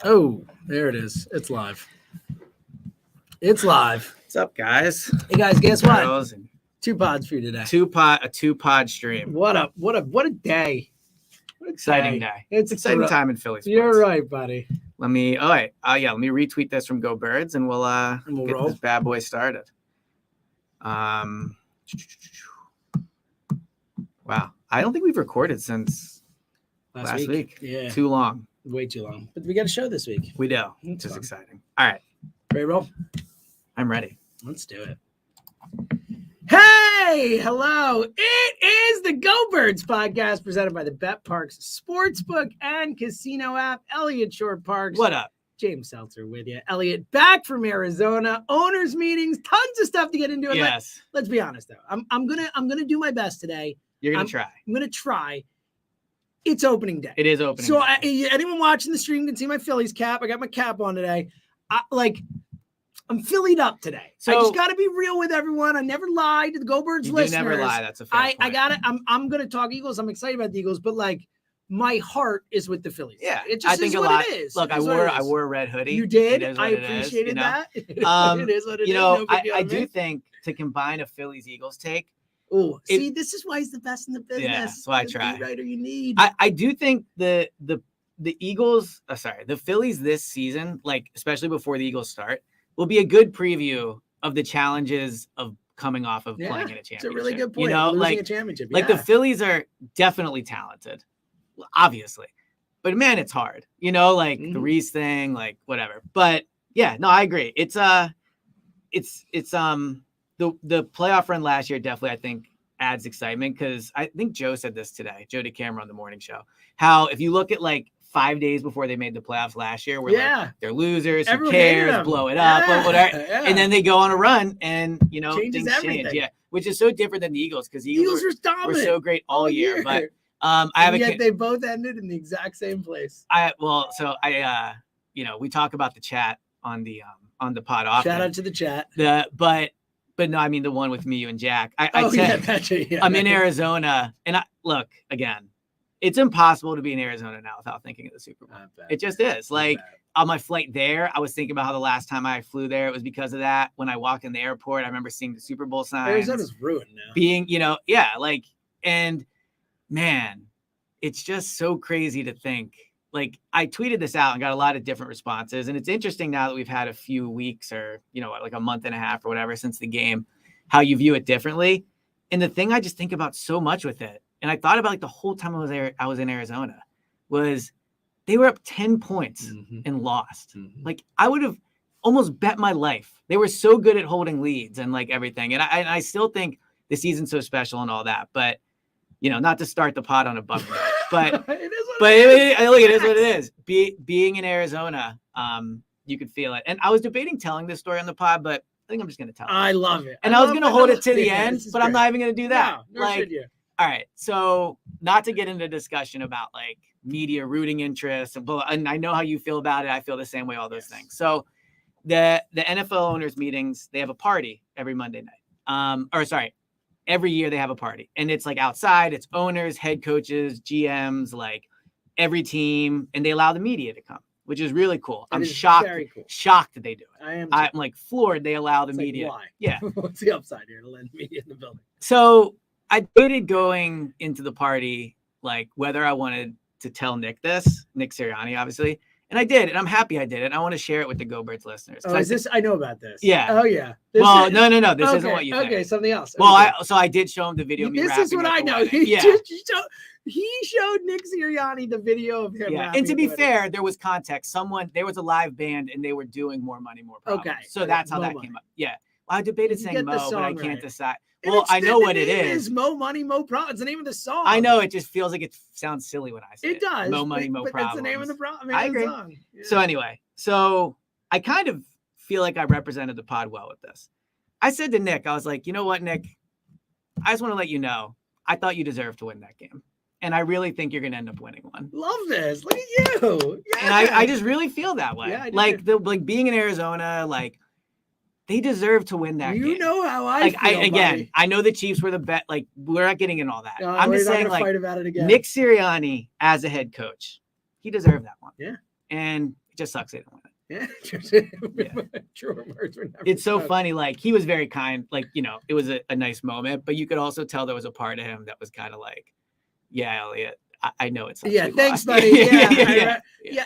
Oh, there it is. It's live. It's live. What's up, guys? Hey guys, guess what? Girls and 2 pods for you today. a two-pod stream. What a day. What a Exciting day. It's Exciting time in Philly sports. You're right, buddy. Let me retweet this from Go Birds and we'll get roll. this bad boy started. Wow. I don't think we've recorded since last week. Yeah. Too long. Way too long. But we got a show this week. We do. Which is exciting. All right. Ready, roll? I'm ready. Let's do it. Hey, hello. It is the Go Birds podcast presented by the Bet Parks Sportsbook and Casino app. Elliot Short Parks. What up? James Seltzer with you. Elliot back from Arizona. Owners meetings, tons of stuff to get into. Yes. Let's be honest though. I'm gonna do my best today. You're gonna try. I'm gonna try. It's opening day. It is opening so day. Anyone watching the stream can see my Phillies cap. I got my cap on today. I'm Phillied up today. So I just got to be real with everyone. I never lie to the Go Birds listeners. You never lie. That's a fair point. I got it. I'm going to talk Eagles. I'm excited about the Eagles, but my heart is with the Phillies. Yeah, it just is what it is. Look, I wore a red hoodie. You did. I appreciated that. It is what it is. I do think to combine a Phillies Eagles take. Oh, see, this is why he's the best in the business. Yeah, that's why I try. Writer you need. I do think the Eagles, the Phillies this season, especially before the Eagles start, will be a good preview of the challenges of coming off of playing in a championship. It's a really good point. Losing a championship. The Phillies are definitely talented, obviously, but man, it's hard. The Reese thing, whatever. But yeah, no, I agree. It's the playoff run last year definitely, I think, adds excitement because I think Joe said this today, Joe DeCamera on the morning show, how if you look at 5 days before they made the playoffs last year, where they're losers, everyone who cares, blow it up, or whatever. Yeah. And then they go on a run and, changes things everything. change. Yeah, which is so different than the Eagles because the Eagles were so great all year. But they both ended in the exact same place. We talk about the chat on the pod often. Shout out to the chat. But no, I mean the one with me, you, and Jack. I'm in Arizona, and again, it's impossible to be in Arizona now without thinking of the Super Bowl. It just is. On my flight there, I was thinking about how the last time I flew there, it was because of that. When I walked in the airport, I remember seeing the Super Bowl signs. Arizona's ruined now. And man, it's just so crazy to think. I tweeted this out and got a lot of different responses. And it's interesting now that we've had a few weeks or, a month and a half or whatever since the game, how you view it differently. And the thing I just think about so much with it, and I thought about the whole time I was there, I was in Arizona, was they were up 10 points and lost. I would have almost bet my life. They were so good at holding leads and everything. And I still think the season's so special and all that, but not to start the pod on a bummer note, but it is what it is. Being in Arizona, you could feel it. And I was debating telling this story on the pod, but I think I'm just going to tell it. I love it. And I was going to hold it to the end, but I'm not even going to do that. No, nor should you. All right. So not to get into discussion about media rooting interests and I know how you feel about it. I feel the same way, all those things. So the NFL owners meetings, they have a party every Monday night. Every year they have a party, and it's outside, it's owners, head coaches, GMs, every team, and they allow the media to come, which is really cool. I'm shocked that they do it. I'm floored they allow the media. Why? Yeah. What's the upside here to let the media in the building? So I debated going into the party, whether I wanted to tell Nick Sirianni, obviously. And I did, and I'm happy I did it. I want to share it with the Go Birds listeners. Oh, I know about this. Yeah. Oh, yeah. No. This isn't what you think. Okay, something else. Well, I did show him the video of me This is what I know. He showed Nick Sirianni the video of him. Yeah, and to be fair, there was context. There was a live band, and they were doing More Money, More Problems. Okay. So that's how that came up. Yeah. Well, I debated saying Mo, but I can't decide. Well, I know what it is. Mo Money, Mo Problems. It's the name of the song. I know. It just feels like it sounds silly when I say it. It does. Mo Money, Mo Problems. That's the name of the problem. I agree. Song. Yeah. So anyway, I kind of feel like I represented the pod well with this. I said to Nick, I was like, you know what, Nick? I just want to let you know, I thought you deserved to win that game. And I really think you're going to end up winning one. Love this. Look at you. Yeah. And I just really feel that way. Yeah, being in Arizona, they deserve to win that game. You know how I feel, I know the Chiefs were the bet. We're not getting in all that. No, I'm just saying, fight about it again. Nick Sirianni as a head coach, he deserved that one. Yeah. and it just sucks they didn't win it. Yeah, true words were never It's so spoken. funny. Like, he was very kind. Like, it was a nice moment, but you could also tell there was a part of him that was kind of like, yeah, Elliot, I know it's Yeah, thanks, buddy. Yeah.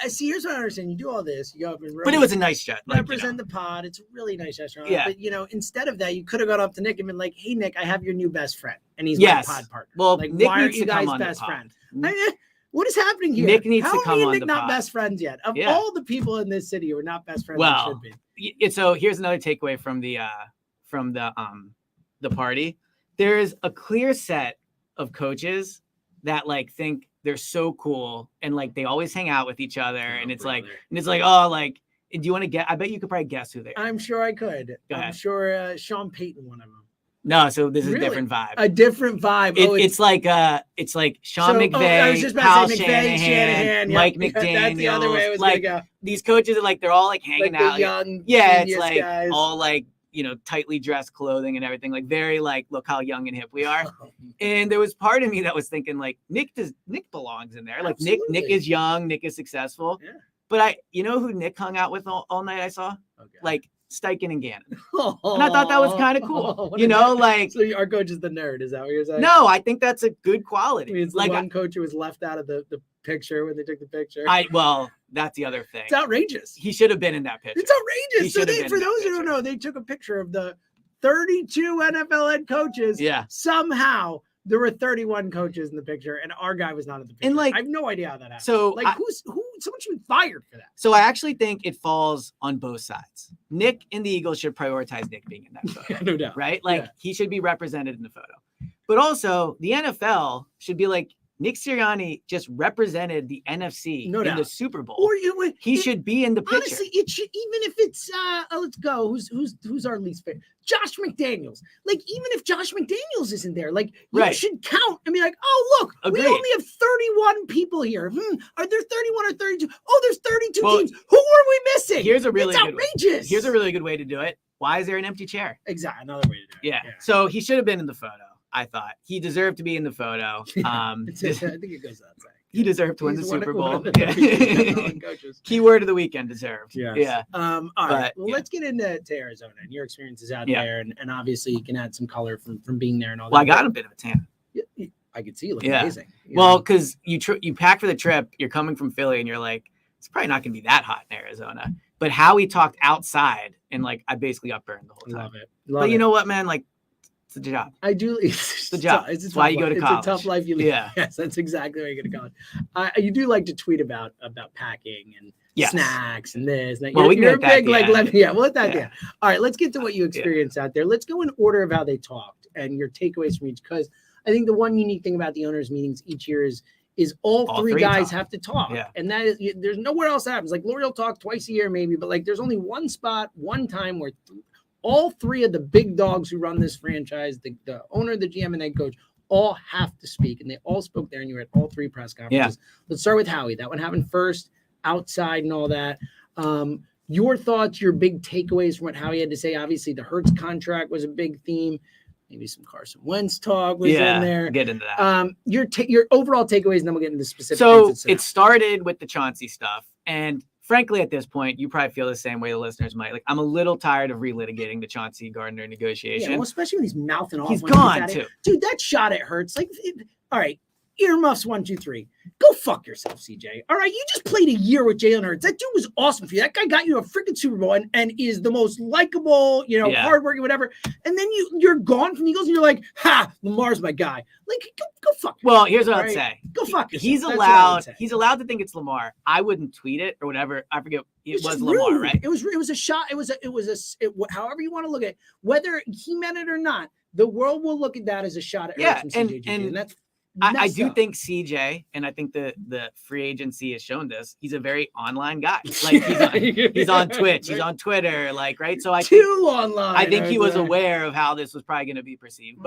See, here's what I understand. You do all this, you go up and but it was a nice shot. Represent the pod. It's a really nice gesture. Yeah. But instead of that, you could have gone up to Nick and been like, "Hey, Nick, I have your new best friend, and he's my pod partner. Well, like, Nick why aren't needs you to come guys on the best pod. friends? What is happening here? Nick needs How to come are me on and the Nick not pod. best friends yet? Of Yeah. all the people in this city who are not best friends, Well, it should be. So here's another takeaway from the party. There is a clear set of coaches that like think they're so cool and like they always hang out with each other, and it's like oh, like, do you want to get? I bet you could probably guess who they are. I'm sure I could. Go I'm ahead. sure Sean Payton, one of them. No, so this is Really? a different vibe. A different vibe. It's like Sean McVay, I was just about Kyle to say McVay, Shanahan, Mike yeah. McDaniel. That's the other way it was like gonna go. These coaches are like they're all like hanging Like out. the young, it's genius like guys. all like tightly dressed clothing and everything. Like very like look how young and hip we are. And there was part of me that was thinking like Nick belongs in there. Like Absolutely. Nick is young, Nick is successful. Yeah. But who Nick hung out with all night? I saw like Steichen and Gannon. Oh, And I thought that was kind of cool. Like. So our coach is the nerd. Is that what you're saying? No, I think that's a good quality. I mean, it's the like one coach who was left out of the picture when they took the picture. Well, that's the other thing. It's outrageous. He should have been in that picture. It's outrageous. So been for in that those who don't picture. know, they took a picture of the 32 NFL head coaches. Yeah. Somehow there were 31 coaches in the picture, and our guy was not in the picture. And like, I have no idea how that happened. So who? Someone should be fired for that. So I actually think it falls on both sides. Nick and the Eagles should prioritize Nick being in that photo. Yeah, no doubt. Right? Like he should be represented in the photo. But also the NFL should be like, Nick Sirianni just represented the NFC in the Super Bowl. Or he should be in the picture. Honestly, it should, even if it's let's go. Who's our least favorite? Josh McDaniels. Like, even if Josh McDaniels isn't there, like you should count and be like, oh look, we only have 31 people here. Are there 31 or 32? Oh, there's 32 teams. Who are we missing? Here's a really outrageous. Here's a really good way to do it. Why is there an empty chair? Exactly, another way to do it. Yeah. So he should have been in the photo. I thought he deserved to be in the photo. I think it goes that way. He deserved to win the Super Bowl. Coaches. Keyword of the weekend, deserved. Yeah. All right. Well, let's get into Arizona and your experiences out there, and obviously you can add some color from being there and all that. Well, I got a bit of a tan. I could see you look amazing. Well, because you pack for the trip, you're coming from Philly, and you're like, it's probably not going to be that hot in Arizona. But Howie talked outside, and like I basically got burned the whole time. Love it. But you know what, man? Like, it's the job. I do. It's the job. It's why you go to college. It's a tough life you live. Yeah. Yes, that's exactly why you go to college. You do like to tweet about packing and snacks and this. And well, you're big like we'll let that down. All right, let's get to what you experienced out there. Let's go in order of how they talked and your takeaways from each, because I think the one unique thing about the owners' meetings each year is all three guys have to talk. Yeah. And that is, there's nowhere else that happens. Like Lurie will talk twice a year maybe, but like there's only one spot, one time where all three of the big dogs who run this franchise, the owner, the GM, and head coach, all have to speak. And they all spoke there, and you were at all three press conferences. Yeah. Let's start with Howie. That one happened first, outside and all that. Your thoughts, your big takeaways from what Howie had to say. Obviously, the Hurts contract was a big theme. Maybe some Carson Wentz talk was in there. Get into that. Your overall takeaways, and then we'll get into the specifics. So it started with the Chauncey stuff. And frankly, at this point, you probably feel the same way the listeners might. Like, I'm a little tired of relitigating the Chauncey Gardner negotiation. Yeah, well, especially when he's mouthing off. He's gone, too. Dude, that shot at Hurts. Like, all right, earmuffs 1, 2, 3. Go fuck yourself, CJ. All right, you just played a year with Jalen Hurts. That dude was awesome for you. That guy got you a freaking Super Bowl and is the most likable, hardworking, whatever. And then you're gone from the Eagles and you're like, ha, Lamar's my guy. Like, go fuck yourself. Well, here's what I'd say. Go fuck yourself. He's allowed to think it's Lamar. I wouldn't tweet it or whatever. I forget. It was Lamar, right? It was a shot. However you want to look at it, whether he meant it or not, the world will look at that as a shot at Hurts from CJ. And that's I do think CJ, and I think the free agency has shown this, he's a very online guy. Like he's on Twitch, he's on Twitter, like, right? So I think he was aware of how this was probably going to be perceived.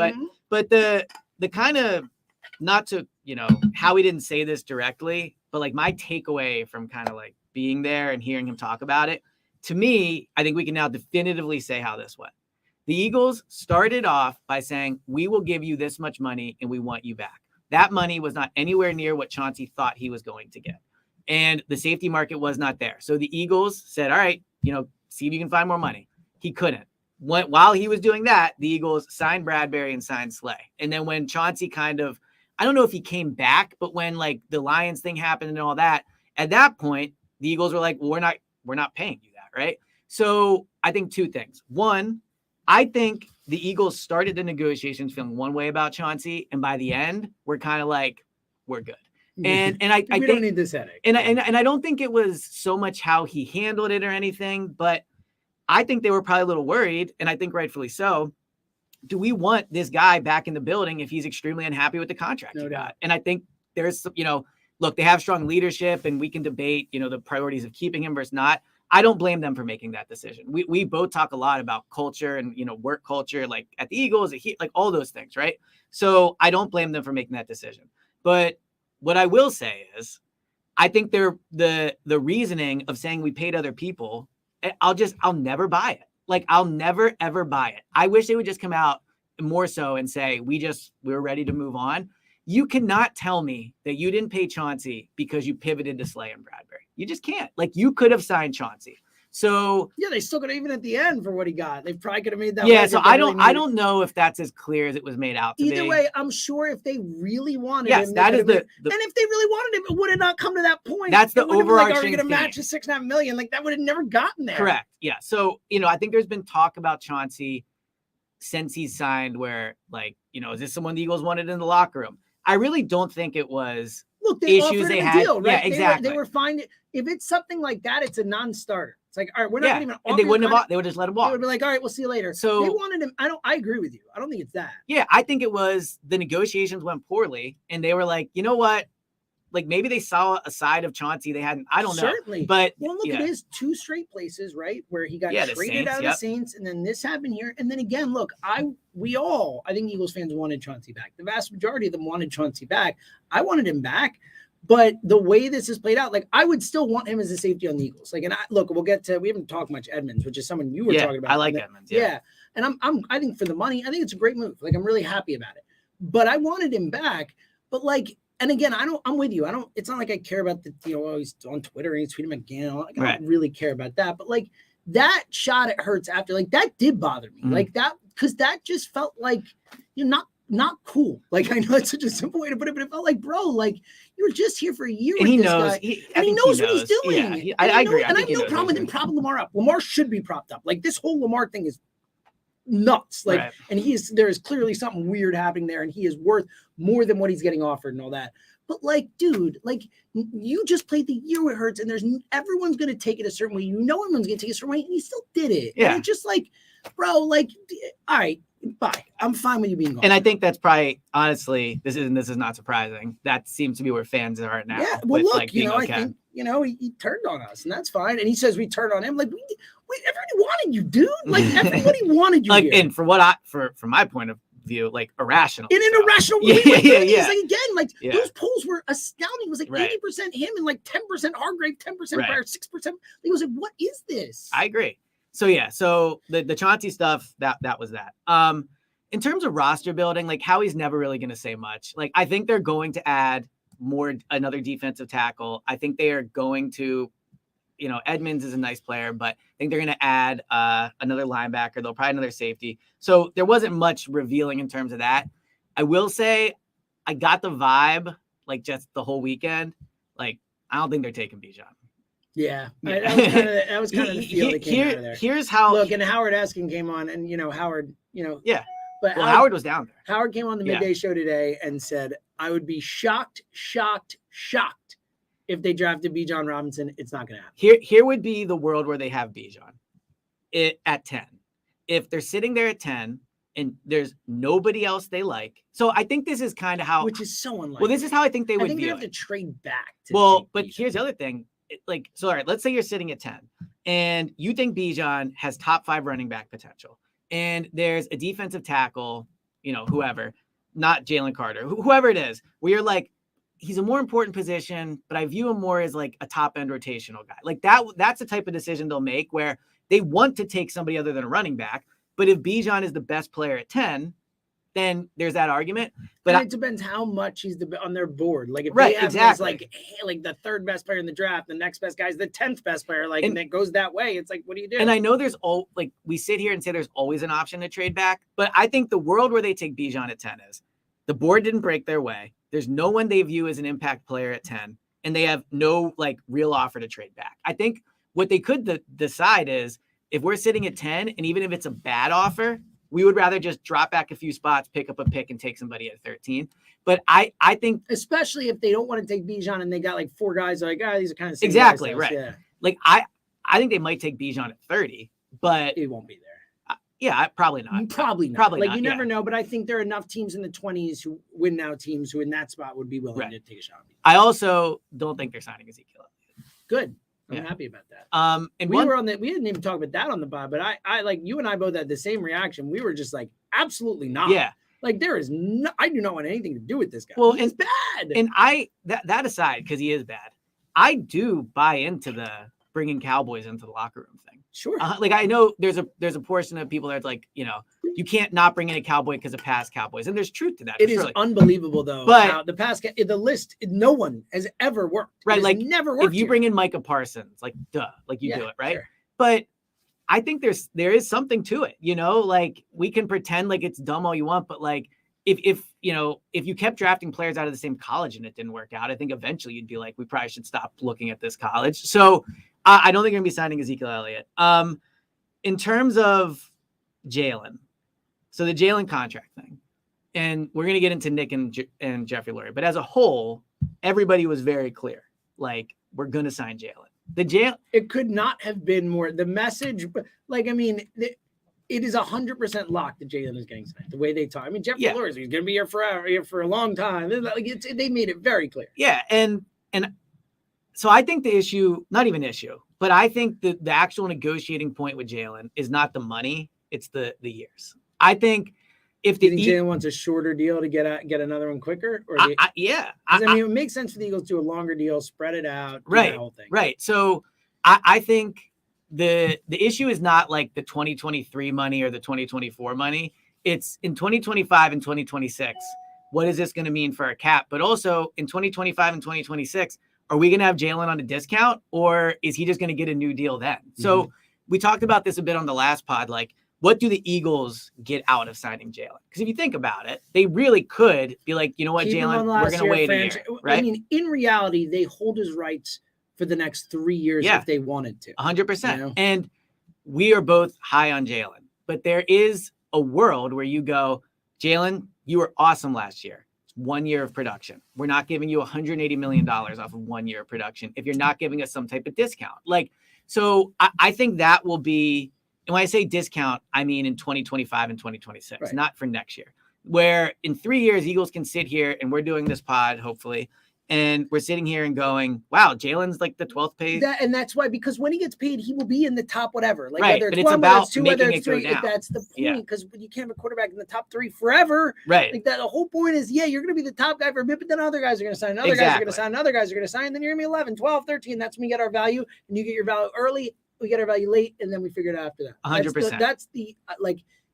But the kind of, not to, how he didn't say this directly, but like my takeaway from kind of like being there and hearing him talk about it, to me, I think we can now definitively say how this went. The Eagles started off by saying, we will give you this much money and we want you back. That money was not anywhere near what Chauncey thought he was going to get. and the safety market was not there. So the Eagles said, all right, see if you can find more money. He couldn't. While he was doing that, the Eagles signed Bradbury and signed Slay. And then when Chauncey I don't know if he came back, but when like the Lions thing happened and all that, at that point, the Eagles were like, well, we're not paying you that, right? So I think two things. One, I think the Eagles started the negotiations feeling one way about Chauncey, and by the end, we're kind of like, we're good. And I think don't need this headache. And I don't think it was so much how he handled it or anything, but I think they were probably a little worried, and I think rightfully so. Do we want this guy back in the building if he's extremely unhappy with the contract he got? And I think there's, look, they have strong leadership, and we can debate, the priorities of keeping him versus not. I don't blame them for making that decision. We both talk a lot about culture and, work culture, like at the Eagles, like all those things, right? So I don't blame them for making that decision. But what I will say is, I think the reasoning of saying we paid other people, I'll never buy it. Like, I'll never, ever buy it. I wish they would just come out more so and say, we're ready to move on. You cannot tell me that you didn't pay Chauncey because you pivoted to Slay and Bradbury. You just can't. Like, you could have signed Chauncey. So yeah, they still could have, even at the end for what he got. They probably could have made that. Yeah, so I don't know if that's as clear as it was made out to Either be. way, I'm sure if they really wanted him, that is and if they really wanted him, it would have not come to that point. That's the overarching. Are you going to match a $6.5 million? Like, that would have never gotten there. Correct. Yeah. So I think there's been talk about Chauncey since he's signed, where like is this someone the Eagles wanted in the locker room? I really don't think it was. Look, they issues offered they him a had. deal, right? Yeah, exactly. They were fine. If it's something like that, it's a non-starter. It's like, all right, we're not even. And they wouldn't have. They would just let him walk. They would be like, all right, we'll see you later. So they wanted him. I agree with you. I don't think it's that. Yeah, I think it was the negotiations went poorly, and they were like, you know what? Like, maybe they saw a side of Chauncey they hadn't. I don't know. Certainly, but look at his two straight places, right, where he got traded out of the Saints, and then this happened here, and then again, look, I think Eagles fans wanted Chauncey back. The vast majority of them wanted Chauncey back. I wanted him back. But the way this is played out, like, I would still want him as a safety on the Eagles. Like, and we haven't talked much Edmonds, which is someone you were talking about. I like Edmonds. Yeah. And I think for the money, I think it's a great move. Like, I'm really happy about it. But I wanted him back. But like, and again, I'm with you. It's not like I care about he's on Twitter and he's tweeting him again. Like, I don't really care about that. But like, that shot at Hurts after, like, that did bother me. Like that, because that just felt like, not cool. Like, I know it's such a simple way to put it, but it felt like, bro, like, you were just here for a year with this guy. And he knows what he's doing. Yeah, I agree. And I have no problem with him propping Lamar up. Lamar should be propped up. Like, this whole Lamar thing is nuts. Like, and there is clearly something weird happening there, and he is worth more than what he's getting offered and all that. But like, dude, like, you just played the year with Hurts, and everyone's going to take it a certain way. Everyone's going to take it a certain way, and he still did it. Yeah. And it's just like, bro, like, all right, bye. I'm fine with you being gone. And I think that's probably, honestly, this is not surprising. That seems to be where fans are at now. Yeah, well, look, I think, he turned on us, and that's fine. And he says we turned on him. Like, everybody wanted you, dude. Like, everybody wanted you. Like, here. and from my point of view, like, irrational. In an irrational way. Yeah. Like, again, like, those polls were astounding. It was like 80% him and like 10% Hargrave, 10% Pryor, 6%. He was like, what is this? I agree. So yeah, so the Chauncey stuff, that was that. In terms of roster building, like, Howie's never really going to say much. Like, I think they're going to add another defensive tackle. I think they are going to, Edmonds is a nice player, but I think they're going to add another linebacker. They'll probably another safety. So there wasn't much revealing in terms of that. I will say I got the vibe, like, just the whole weekend. Like, I don't think they're taking Bijan. Yeah. That was kind of the feel that came out of there. Here's how. Look, and Howard Eskin came on, and Howard, Yeah. But Howard was down there. Howard came on the midday show today and said, I would be shocked if they drafted Bijan Robinson. It's not going to happen. Here would be the world where they have Bijan at 10. If they're sitting there at 10 and there's nobody else they like. So I think this is kind of how. Which is so unlikely. Well, this is how I think they would they view have it. to trade back. But here's the other thing. So, all right, let's say you're sitting at 10 and you think Bijan has top 5 running back potential. And there's a defensive tackle, whoever, not Jalen Carter, whoever it is, where you're like, he's a more important position, but I view him more as like a top end rotational guy. Like that's the type of decision they'll make where they want to take somebody other than a running back. But if Bijan is the best player at 10, then there's that argument. But and it depends how much he's on their board. Like if Right, they have exactly. him as like the third best player in the draft, the next best guy is the 10th best player, and it goes that way. It's like, what do you do? And I know there's we sit here and say there's always an option to trade back, but I think the world where they take Bijan at 10 is the board didn't break their way. There's no one they view as an impact player at 10, and they have no real offer to trade back. I think what they could decide is if we're sitting at 10, and even if it's a bad offer, we would rather just drop back a few spots, pick up a pick, and take somebody at 13. But I think, especially if they don't want to take Bijan and they got 4 guys these are kind of exactly guys, right. Yeah. I think they might take Bijan at 30, but it won't be there. Yeah, probably not. Probably not. Probably not, you never know, but I think there are enough teams in the 20s who win now teams who in that spot would be willing to take a shot. I also don't think they're signing Ezekiel. Good. I'm happy about that. And we didn't even talk about that on the pod, but I like you and I both had the same reaction. We were just absolutely not. Yeah. There is no, I do not want anything to do with this guy. Well, he's bad. And that aside, because he is bad, I do buy into the bringing Cowboys into the locker room thing. Sure. I know there's a portion of people that's you can't not bring in a Cowboy because of past Cowboys, and there's truth to that. It is unbelievable though. But the list, no one has ever worked. Right, never worked. If you bring in Micah Parsons, do it, right? Sure. But I think there is something to it, we can pretend like it's dumb all you want, but if you kept drafting players out of the same college and it didn't work out, I think eventually you'd be like, we probably should stop looking at this college. So I don't think I'm going to be signing Ezekiel Elliott. In terms of Jalen, so the Jalen contract thing, and we're going to get into Nick and Jeffrey Lurie, but as a whole, everybody was very clear. We're going to sign Jalen. It could not have been more. The message, it is 100% locked that Jalen is getting signed. The way they talk. Jeffrey Lurie, he's going to be here forever, here for a long time. They made it very clear. Yeah, and so I think the issue, not even issue, but I think the actual negotiating point with Jalen is not the money; it's the years. I think if Jalen wants a shorter deal to get another one quicker, or it makes sense for the Eagles to do a longer deal, spread it out, right? The whole thing. Right. So I think the issue is not the 2023 money or the 2024 money. It's in 2025 and 2026. What is this going to mean for our cap? But also in 2025 and 2026, are we going to have Jalen on a discount, or is he just going to get a new deal then? Mm-hmm. So we talked about this a bit on the last pod. What do the Eagles get out of signing Jalen? Because if you think about it, they really could be like, you know what, Jalen, we're going to wait a year, right? In reality, they hold his rights for the next 3 years if they wanted to. 100%. And we are both high on Jalen. But there is a world where you go, Jalen, you were awesome last year. It's 1 year of production. We're not giving you $180 million off of 1 year of production if you're not giving us some type of discount. So I think that will be, and when I say discount, I mean in 2025 and 2026, not for next year. Where in 3 years, Eagles can sit here and we're doing this pod, hopefully, and we're sitting here and going, wow, Jalen's the 12th paid. And that's why, because when he gets paid, he will be in the top whatever. Right, whether but it's about two, making it go down. That's the point, because you can't have a quarterback in the top 3 forever. Right. The whole point is, you're going to be the top guy for a bit, but then other guys are going to sign, other guys are going to sign, other guys are going to sign, and then you're going to be 11, 12, 13. That's when we get our value, and you get your value early, we get our value late, and then we figure it out after that. 100%. That's the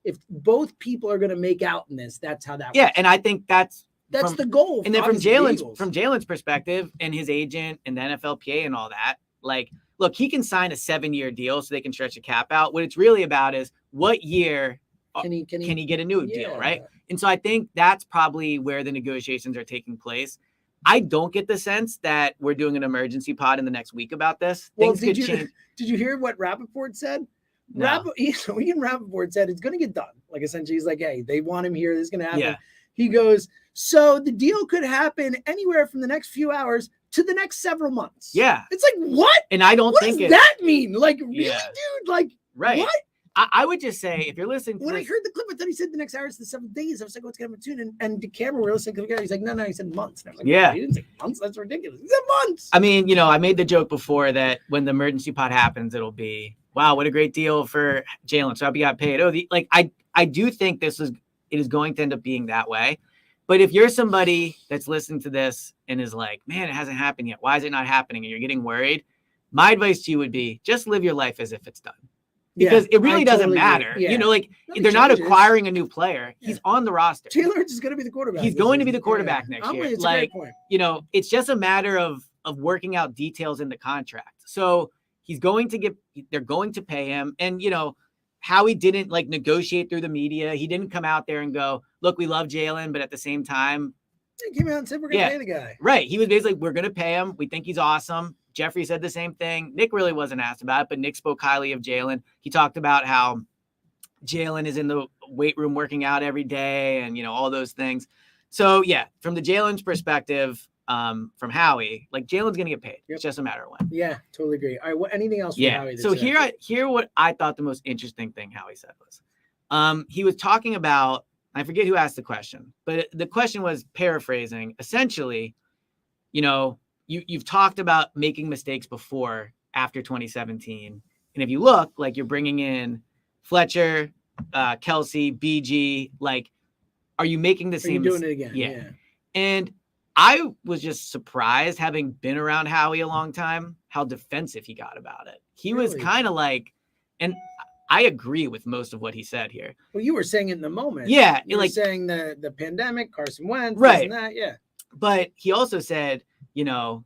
if both people are going to make out in this, that's how that works. Yeah, and I think that's the goal. And then from Jalen's perspective and his agent and the NFLPA and all that, look, he can sign a 7-year deal so they can stretch the cap out. What it's really about is what year can he get a new deal, right? And so I think that's probably where the negotiations are taking place. I don't get the sense that we're doing an emergency pod in the next week about this. Things could change. Did you hear what Rappaport said? No. Ian Rappaport said it's going to get done. Essentially, he's hey, they want him here. This is going to happen. Yeah. He goes, so the deal could happen anywhere from the next few hours to the next several months. Yeah. It's what? And I don't what think does that mean? Really, dude? Right. What? I would just say, if you're listening to when I heard the clip, I thought he said the next hour is the 7 days. I was what's going to happen soon? And the camera, we're listening to the guy. He's no, he said months. And I was yeah. He didn't say months. That's ridiculous. He said months. I mean, I made the joke before that when the emergency pod happens, it'll be, wow, what a great deal for Jalen. So I hope he got paid. I do think it is going to end up being that way. But if you're somebody that's listening to this and is man, it hasn't happened yet. Why is it not happening? And you're getting worried. My advice to you would be just live your life as if it's done. because it really doesn't totally matter. agree. Yeah. You know, like Nothing they're not changes. acquiring a new player. He's on the roster. Jalen Hurts is going to be the quarterback. He's going to be the quarterback next year. It's like, a great point. You know, it's just a matter of working out details in the contract. So they're going to pay him. And, you know, Howie didn't like negotiate through the media. He didn't come out there and go, look, we love Jalen, but at the same time, he came out and said, we're going to pay the guy. Right. He was basically, we're going to pay him. We think he's awesome. Jeffrey said the same thing. Nick really wasn't asked about it, but Nick spoke highly of Jalen. He talked about how Jalen is in the weight room working out every day and, you know, all those things. So, yeah, from the Jalen's perspective, from Howie, like Jalen's going to get paid. Yep. It's just a matter of when. Yeah, totally agree. All right, anything else from Howie? So here what I thought the most interesting thing Howie said was, he was talking about, I forget who asked the question, but the question was paraphrasing. Essentially, you know, you've talked about making mistakes before after 2017. And if you look, like you're bringing in Fletcher, Kelsey, BG, like, are you making the same? Doing it again? Yeah. And I was just surprised, having been around Howie a long time, how defensive he got about it. He was kind of like, and I agree with most of what he said here. Well, you were saying it in the moment. Yeah. You were saying the pandemic, Carson Wentz, right. And that, yeah. But he also said, you know,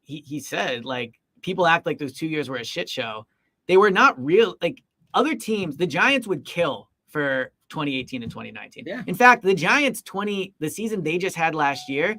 he said, like, people act like those 2 years were a shit show. They were not real. Like, other teams, the Giants would kill for 2018 and 2019. Yeah. In fact, the Giants the season they just had last year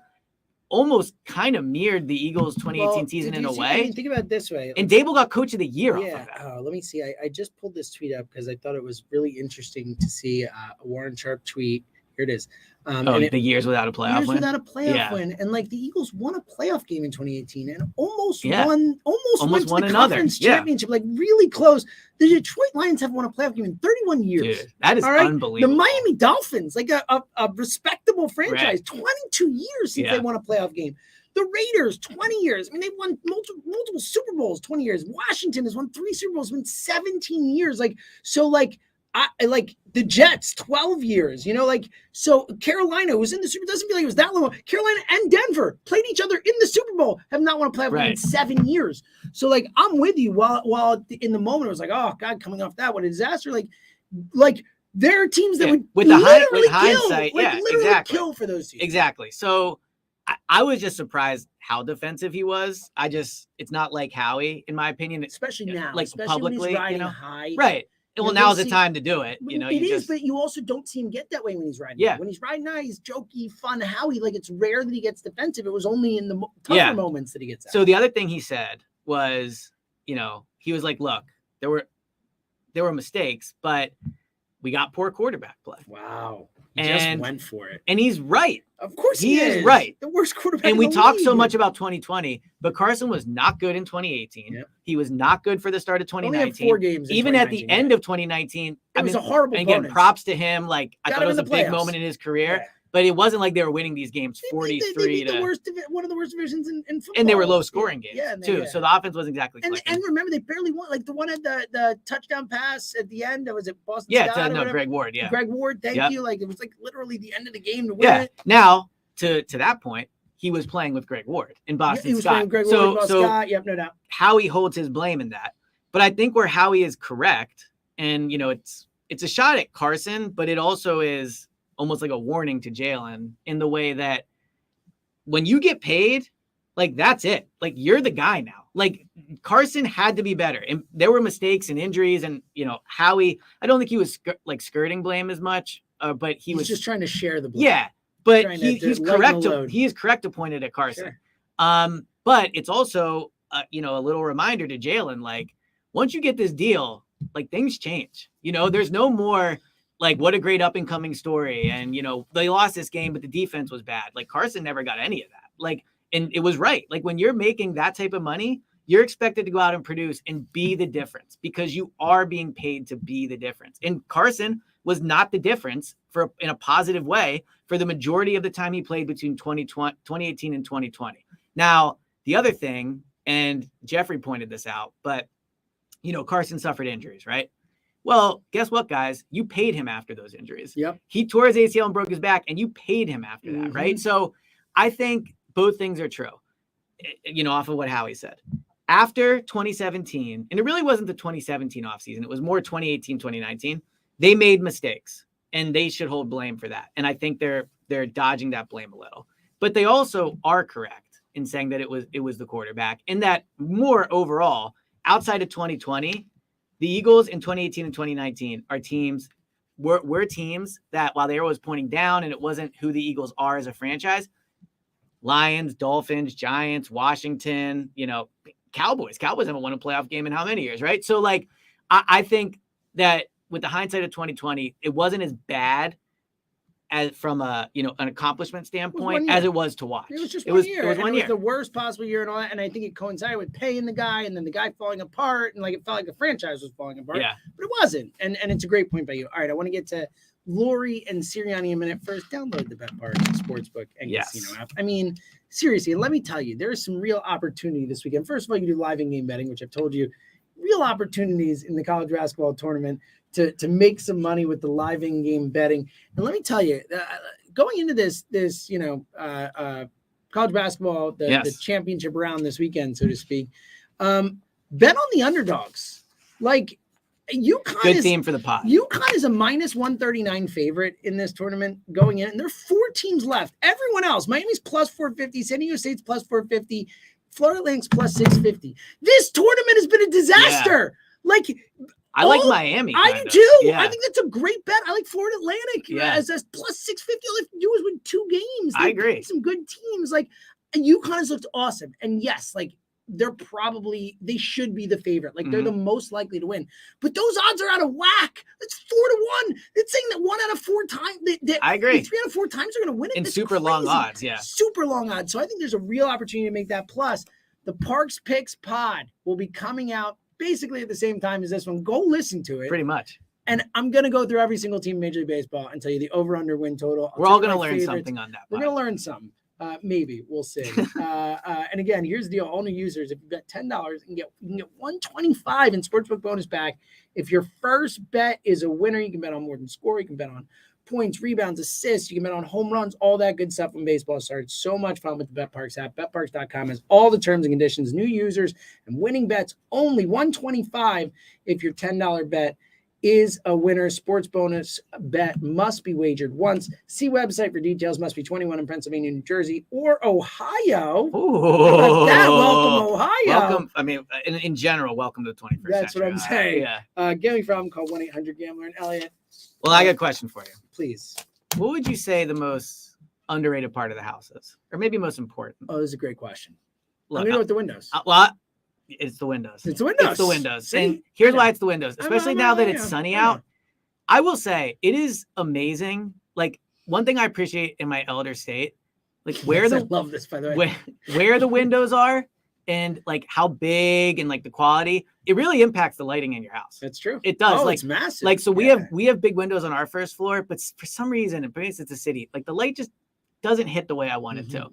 almost kind of mirrored the Eagles 2018 season in a way. I mean, think about it this way. And Dable got coach of the year off of that. Let me see. I just pulled this tweet up because I thought it was really interesting to see a Warren Sharp tweet. Here it is. The years without a playoff win. Without a playoff win. And like the Eagles won a playoff game in 2018 and almost won the conference championship, like really close. The Detroit Lions have won a playoff game in 31 years. Dude, that is unbelievable. The Miami Dolphins, like a respectable franchise, 22 years since they won a playoff game. The Raiders, 20 years. I mean, they've won multiple Super Bowls, 20 years. Washington has won 3 Super Bowls in 17 years. I like the Jets, 12 years, you know, like, so Carolina was in the Super Bowl. Doesn't feel like it was that long. Carolina and Denver played each other in the Super Bowl, have not won a playoff game in 7 years. So like, I'm with you while in the moment, it was like, oh God, coming off that, what a disaster. Like there are teams that would with hindsight, kill for those teams. Exactly. So I was just surprised how defensive he was. It's not like Howie, in my opinion, especially now, like especially publicly, when he's riding you know, high. Right. Well, now's the time to do it. You know, but you also don't see him get that way when he's riding. Yeah. When he's riding high, he's jokey, fun. Howie, like it's rare that he gets defensive. It was only in the tougher moments that he gets out. So the other thing he said was, you know, he was like, look, there were mistakes, but we got poor quarterback play. Wow. He just went for it. And he's right. Of course he is right. The worst quarterback. And we talk so much about 2020, but Carson was not good in 2018. Yep. He was not good for the start of 2019. Only had 4 games. Even at the end of 2019, it was a horrible. And again, props to him. Like I thought it was a big moment in his career. Yeah. But it wasn't like they were winning these games 43 to one of the worst divisions in football. And they were low scoring games too. Yeah. So the offense wasn't exactly clicking. And remember, they barely won. Like the one had the touchdown pass at the end. Was it Boston Scott? Greg Ward. Yeah. Greg Ward. Thank you. Like it was like literally the end of the game to win it. Now to that point, he was playing with Greg Ward in Boston Scott. He was playing with Greg Ward, Boston Scott. Yep, no doubt. Howie holds his blame in that. But I think where Howie is correct, and you know, it's a shot at Carson, but it also is almost like a warning to Jalen in the way that when you get paid, like that's it. Like you're the guy now. Like Carson had to be better. And there were mistakes and injuries and, you know, Howie, I don't think he was skirting blame as much, but he was just trying to share the blame. Yeah. But he's correct. He is correct to point it at Carson. Sure. But it's also, you know, a little reminder to Jalen, like once you get this deal, like things change, you know, there's no more, like, what a great up-and-coming story. And, you know, they lost this game, but the defense was bad. Like, Carson never got any of that. Like, and it was right. Like, when you're making that type of money, you're expected to go out and produce and be the difference because you are being paid to be the difference. And Carson was not the difference in a positive way for the majority of the time he played between 2018 and 2020. Now, the other thing, and Jeffrey pointed this out, but, you know, Carson suffered injuries, right? Well, guess what, guys? You paid him after those injuries. Yep. He tore his ACL and broke his back, and you paid him after that, right? So I think both things are true, you know, off of what Howie said. after 2017, and it really wasn't the 2017 offseason, it was more 2018, 2019, they made mistakes and they should hold blame for that. And I think they're dodging that blame a little. But they also are correct in saying that it was the quarterback, and that more overall, outside of 2020, the Eagles in 2018 and 2019 are were teams that, while they were always pointing down and it wasn't who the Eagles are as a franchise, Lions, Dolphins, Giants, Washington, Cowboys haven't won a playoff game in how many years, right? So like, I think that with the hindsight of 2020, it wasn't as bad as from an accomplishment standpoint as it was to watch. It was just one year. It was one year. It was the worst possible year and all that. And I think it coincided with paying the guy and then the guy falling apart. And like, it felt like the franchise was falling apart. Yeah. But it wasn't. And it's a great point by you. All right. I want to get to Lurie and Sirianni in a minute. First, download the BetPark Sportsbook and Casino app. I mean, seriously, let me tell you, there is some real opportunity this weekend. First of all, you do live in-game betting, which I've told you, real opportunities in the college basketball tournament to make some money with the live in-game betting. And let me tell you, going into this college basketball, the championship round this weekend, so to speak, bet on the underdogs. Like, UConn good theme for the pot. UConn is a minus 139 favorite in this tournament going in, and there are 4 teams left. Everyone else, Miami's plus 450, San Diego State's plus 450, Florida Atlantic's plus 650. This tournament has been a disaster. Yeah. Like, I like Miami. I do too. Yeah. I think that's a great bet. I like Florida Atlantic as plus 650. All they have to do is win 2 games. I agree. Some good teams. Like, UConn has looked awesome, and yes, like, they should be the favorite. Like, they're the most likely to win. But those odds are out of whack. It's 4-1. It's saying that 1 out of 4 times. I agree. 3 out of 4 times they're going to win it. In That's super crazy. long odds, yeah. Super long odds. So I think there's a real opportunity to make that. Plus, the Parks Picks pod will be coming out basically at the same time as this one. Go listen to it. Pretty much. And I'm going to go through every single team in Major League Baseball and tell you the over-under win total. We're all going to learn something on that. We're going to learn something. Maybe we'll see. And again, here's the deal: all new users, if you bet $10, you can get $125 in sportsbook bonus back. If your first bet is a winner, you can bet on more than score. You can bet on points, rebounds, assists. You can bet on home runs, all that good stuff when baseball starts. So much fun with the BetParks app. BetParks.com has all the terms and conditions. New users and winning bets only $125 if your $10 bet is a winner. Sports bonus bet must be wagered once. See website for details. Must be 21 in Pennsylvania, New Jersey, or Ohio. Ooh. Welcome, Ohio. Welcome. I mean, in general, welcome to the 21st century. That's what I'm saying. Yeah. Gambling problem, call 1-800-GAMBLER. And Elliot. Well, I got a question for you. Please. What would you say the most underrated part of the house is? Or maybe most important? Oh, this is a great question. Look, I'm going to go with the windows. It's the windows. It's the windows. It's the windows. See? And here's why it's the windows, especially now that it's sunny out. I will say it is amazing. Like, one thing I appreciate in my elder state, like I love this, by the way. Where the windows are and like how big and like the quality, it really impacts the lighting in your house. That's true. It does. Oh, like, it's massive. Like, so we have big windows on our first floor, but for some reason, it's a city, like the light just doesn't hit the way I want it to.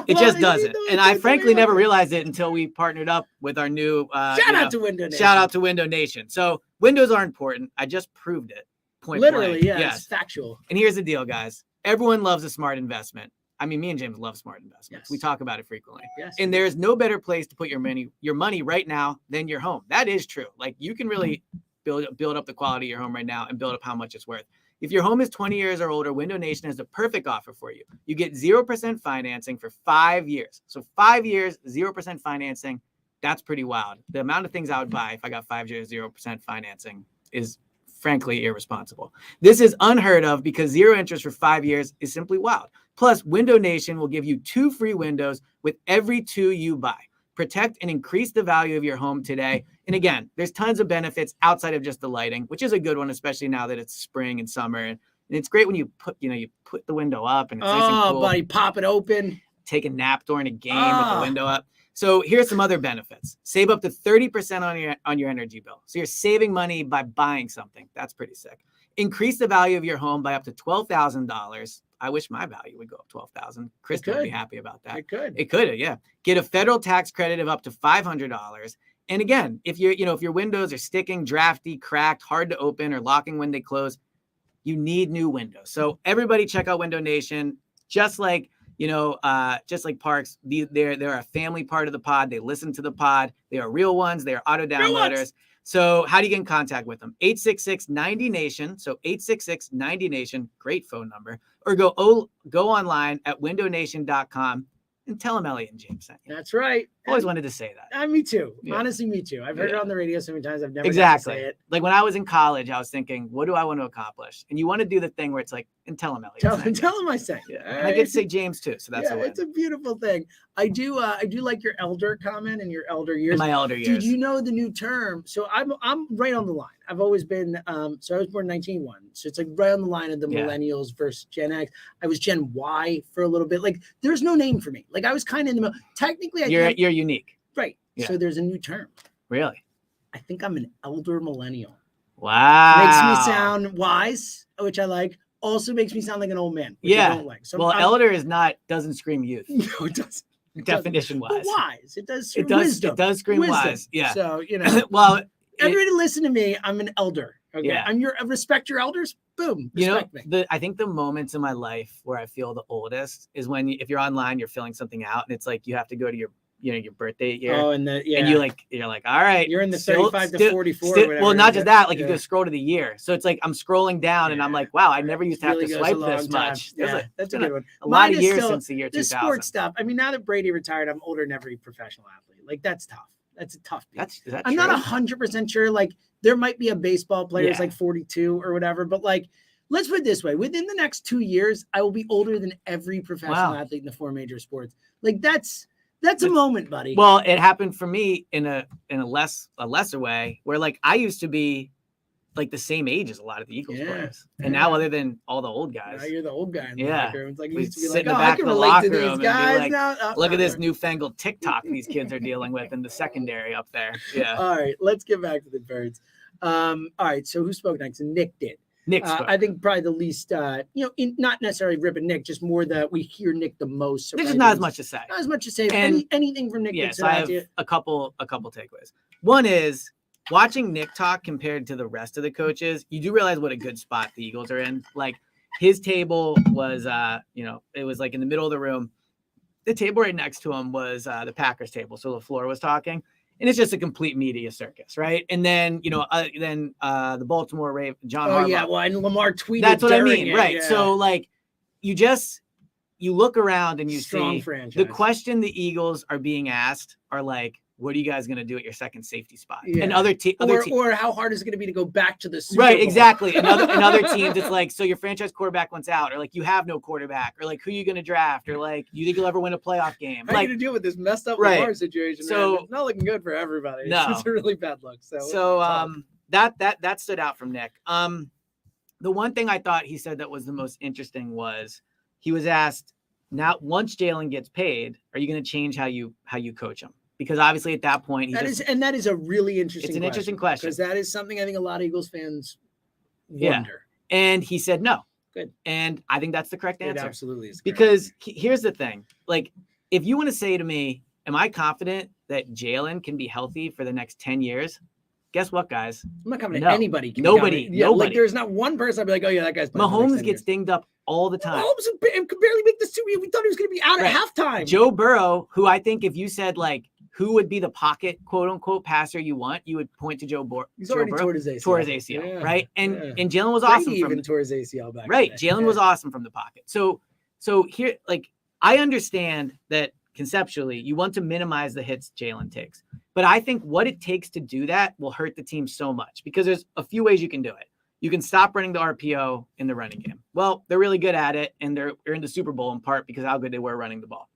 It just doesn't. And I frankly never realized it until we partnered up with our new shout out to Window Nation. Shout out to Window Nation. So windows are important. I just proved it. Point Literally, blank. Yes. It's factual. And here's the deal, guys. Everyone loves a smart investment. I mean, me and James love smart investments. Yes. We talk about it frequently. Yes. And there's no better place to put your money right now than your home. That is true. Like, you can really build up the quality of your home right now and build up how much it's worth. If your home is 20 years or older, Window Nation has the perfect offer for you. You get 0% financing for 5 years. So 5 years, 0% financing. That's pretty wild. The amount of things I would buy if I got 5 years, 0% financing is frankly irresponsible. This is unheard of because 0 interest for 5 years is simply wild. Plus, Window Nation will give you 2 free windows with every 2 you buy. Protect and increase the value of your home today. And again, there's tons of benefits outside of just the lighting, which is a good one, especially now that it's spring and summer. And it's great when you put the window up and it's nice and cool. Oh, buddy, pop it open. Take a nap during a game with the window up. So here's some other benefits. Save up to 30% on your energy bill. So you're saving money by buying something. That's pretty sick. Increase the value of your home by up to $12,000. I wish my value would go up $12,000. Kristen would be happy about that. It could, yeah. Get a federal tax credit of up to $500. And again, if your windows are sticking, drafty, cracked, hard to open, or locking when they close, you need new windows. So everybody check out Window Nation. Just like just like Parks, they're a family part of the pod. They listen to the pod. They are real ones. They are auto downloaders. So how do you get in contact with them? 866-90-NATION. So 866-90-NATION. Great phone number. Or go online at windownation.com and tell them Elliot and James sent you. That's right. Always wanted to say that. Me too. Yeah. Honestly, me too. I've heard it on the radio so many times. I've never exactly got to say it. Like when I was in college, I was thinking, what do I want to accomplish? And you want to do the thing where it's like, and tell them Elliot. Tell them I sent you. And I get to say James too. So that's it's a beautiful thing. I do like your elder comment and your elder years. In my elder years. Did you know the new term? So I'm right on the line. I've always been so I was born in 1991. So it's like right on the line of the millennials versus Gen X. I was Gen Y for a little bit. Like there's no name for me. Like I was kind of in the middle. Technically, you're unique. Right. Yeah. So there's a new term. Really? I think I'm an elder millennial. Wow. Makes me sound wise, which I like. Also makes me sound like an old man, which I don't like. So elder doesn't scream youth. No, it doesn't. Definition wise. But wise. It does scream wisdom. It does scream wisdom. Wise. Yeah. So, well, everybody listen to me. I'm an elder. Okay. Yeah. Respect your elders. Boom. Respect me. I think the moments in my life where I feel the oldest is when if you're online, you're filling something out and it's like you have to go to your birthday year. Oh, and you're like, all right, you're in the 35 to 44. Whatever, well, not just that, like you go scroll to the year. So it's like I'm scrolling down and I'm like, wow, I never used to have to swipe this much. Yeah, that's a good one. A lot of years since the year 2000. The sports stuff. I mean, now that Brady retired, I'm older than every professional athlete. Like that's tough. That's a tough beat. Is that I'm true? not 100% sure. Like there might be a baseball player who's like 42 or whatever, but like let's put it this way: within the next 2 years, I will be older than every professional athlete in the 4 major sports. Like that's a moment, buddy. Well, it happened for me in a lesser way where like I used to be like the same age as a lot of the Eagles players. And now other than all the old guys. Now you're the old guy in the locker room. It's like you used to be sit like, in the back of the locker room and be like, now. Look at this newfangled TikTok these kids are dealing with in the secondary up there. Yeah. All right, let's get back to the Birds. All right, so who spoke next? Nick did. Nick spoke. I think probably the least, not necessarily ripping Nick, just more that we hear Nick the most. So there's not as much to say. Not as much to say. And anything from Nick? Yes, I have a couple takeaways. One is watching Nick talk compared to the rest of the coaches. You do realize what a good spot the Eagles are in. Like his table was, it was like in the middle of the room. The table right next to him was the Packers table. So LaFleur was talking. And it's just a complete media circus, right? And then, the Baltimore Ravens, John Harbaugh. Oh, yeah, well, and Lamar tweeted that's what I mean, it, right? Yeah. So, like, you look around and you Strong see franchise. The question the Eagles are being asked are like, what are you guys going to do at your second safety spot? Yeah. And other teams, or how hard is it going to be to go back to the Super Bowl? Right, exactly. And other teams, it's like, so your franchise quarterback wants out, or like you have no quarterback, or like who are you going to draft, or like you think you'll ever win a playoff game? How are you going to deal with this messed up Lamar situation? So man? It's not looking good for everybody. No, it's a really bad look. That stood out from Nick. The one thing I thought he said that was the most interesting was he was asked, now once Jalen gets paid, are you going to change how you coach him? Because obviously at that point, that is a really interesting. It's an interesting question because that is something I think a lot of Eagles fans wonder. Yeah. And he said no. Good. And I think that's the correct answer. It absolutely is. Because here's the thing: like, if you want to say to me, "Am I confident that Jalen can be healthy for the next 10 years?" Guess what, guys? I'm not confident anybody. Nobody. Like there's not one person I'd be like, "Oh yeah, that guy's." Mahomes gets dinged up all the time. Mahomes could barely make this. We thought he was going to be out at halftime. Joe Burrow, who I think if you said like, who would be the pocket quote unquote passer you want, you would point to Joe Burrow. He's already tore his ACL. Right? And Jalen was awesome. Brady even tore his ACL back. Right. Jalen was awesome from the pocket. So here, like, I understand that conceptually you want to minimize the hits Jalen takes, but I think what it takes to do that will hurt the team so much because there's a few ways you can do it. You can stop running the RPO in the running game. Well, they're really good at it, and they're in the Super Bowl in part because how good they were running the ball.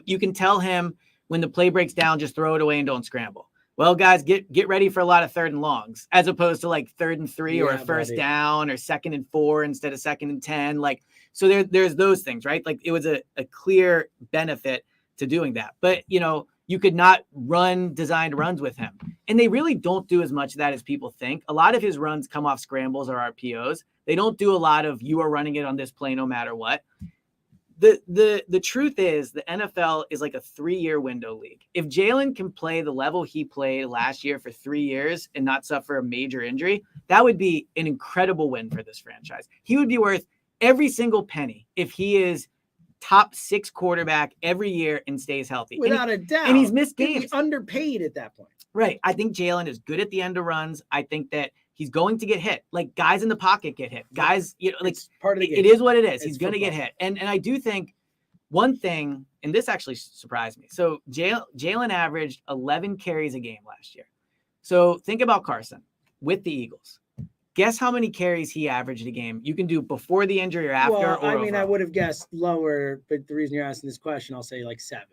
You can tell him when the play breaks down, just throw it away and don't scramble. Well, guys, get ready for a lot of 3rd and longs, as opposed to like 3rd and 3 or a first down or 2nd and 4 instead of 2nd and 10. Like, so there's those things, right? Like it was a clear benefit to doing that. But, you could not run designed runs with him. And they really don't do as much of that as people think. A lot of his runs come off scrambles or RPOs. They don't do a lot of you are running it on this play no matter what. The truth is the NFL is like a 3-year window league. If Jalen can play the level he played last year for 3 years and not suffer a major injury, that would be an incredible win for this franchise. He would be worth every single penny if he is top 6 quarterback every year and stays healthy. Without a doubt. And he's missed He'd be games. underpaid at that point. Right. I think Jalen is good at the end of runs. I think that he's going to get hit. Like, guys in the pocket get hit. Guys, like, it's part of the game. It is what it is. It's he's going to get football. hit. And I do think one thing, and this actually surprised me. So Jalen averaged 11 carries a game last year. So think about Carson with the Eagles. Guess how many carries he averaged a game? You can do before the injury or after. Well, or I mean, overall. I would have guessed lower, but the reason you're asking this question, I'll say like 7.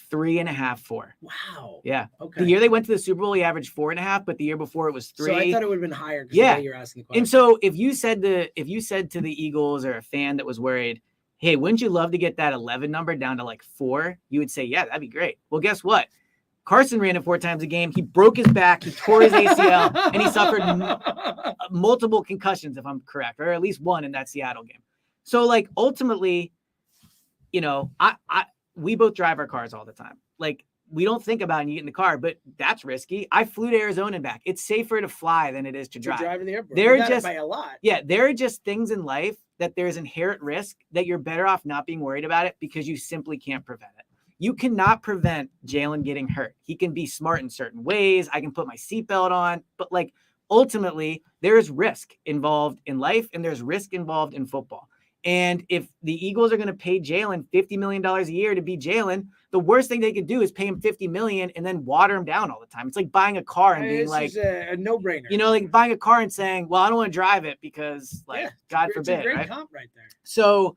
3.5, 4. Wow. Yeah. Okay. The year they went to the Super Bowl, he averaged 4.5, but the year before it was 3. So I thought it would have been higher because Yeah. the way you're asking the question. And so if you said to the Eagles or a fan that was worried, hey, wouldn't you love to get that 11 number down to like 4? You would say, yeah, that'd be great. Well, guess what? Carson ran it 4 times a game. He broke his back. He tore his ACL, and he suffered multiple concussions, if I'm correct, or at least one in that Seattle game. So, like, ultimately, you know, we both drive our cars all the time. Like, we don't think about it when you get in the car, but that's risky. I flew to Arizona and back. It's safer to fly than it is to drive. To drive to the airport. They're That just by a lot. Yeah, there are just things in life that there's inherent risk that you're better off not being worried about it because you simply can't prevent it. You cannot prevent Jalen getting hurt. He can be smart in certain ways. I can put my seatbelt on, but like ultimately there is risk involved in life and there's risk involved in football. And if the Eagles are going to pay Jalen $50 million a year to be Jalen, the worst thing they could do is pay him $50 million and then water him down all the time. It's like buying a car and being like, a no-brainer. you know, like buying a car and saying, well, I don't want to drive it because like, God forbid. It's a great right? comp right there. So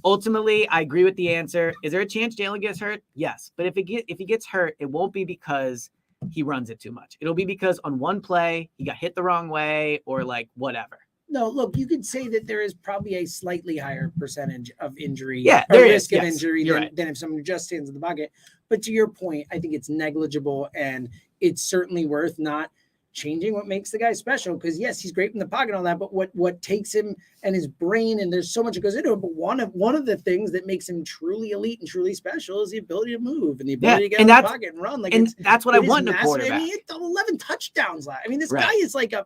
ultimately, I agree with the answer. Is there a chance Jalen gets hurt? Yes. But if he gets hurt, it won't be because he runs it too much. It'll be because on one play, he got hit the wrong way or like whatever. No, look, you could say that there is probably a slightly higher percentage of injury, Yeah, there is, risk of yes, injury you're than, right. than if someone just stands in the bucket. But to your point, I think it's negligible and it's certainly worth not changing what makes the guy special. Because yes, he's great in the pocket and all that, but what takes him and his brain, and there's so much that goes into it. But one of the things that makes him truly elite and truly special is the ability to move and the ability to get in the pocket and run. Like, and that's what I want in a massive. quarterback. I mean, he hit 11 touchdowns. I mean, this Right. guy is like a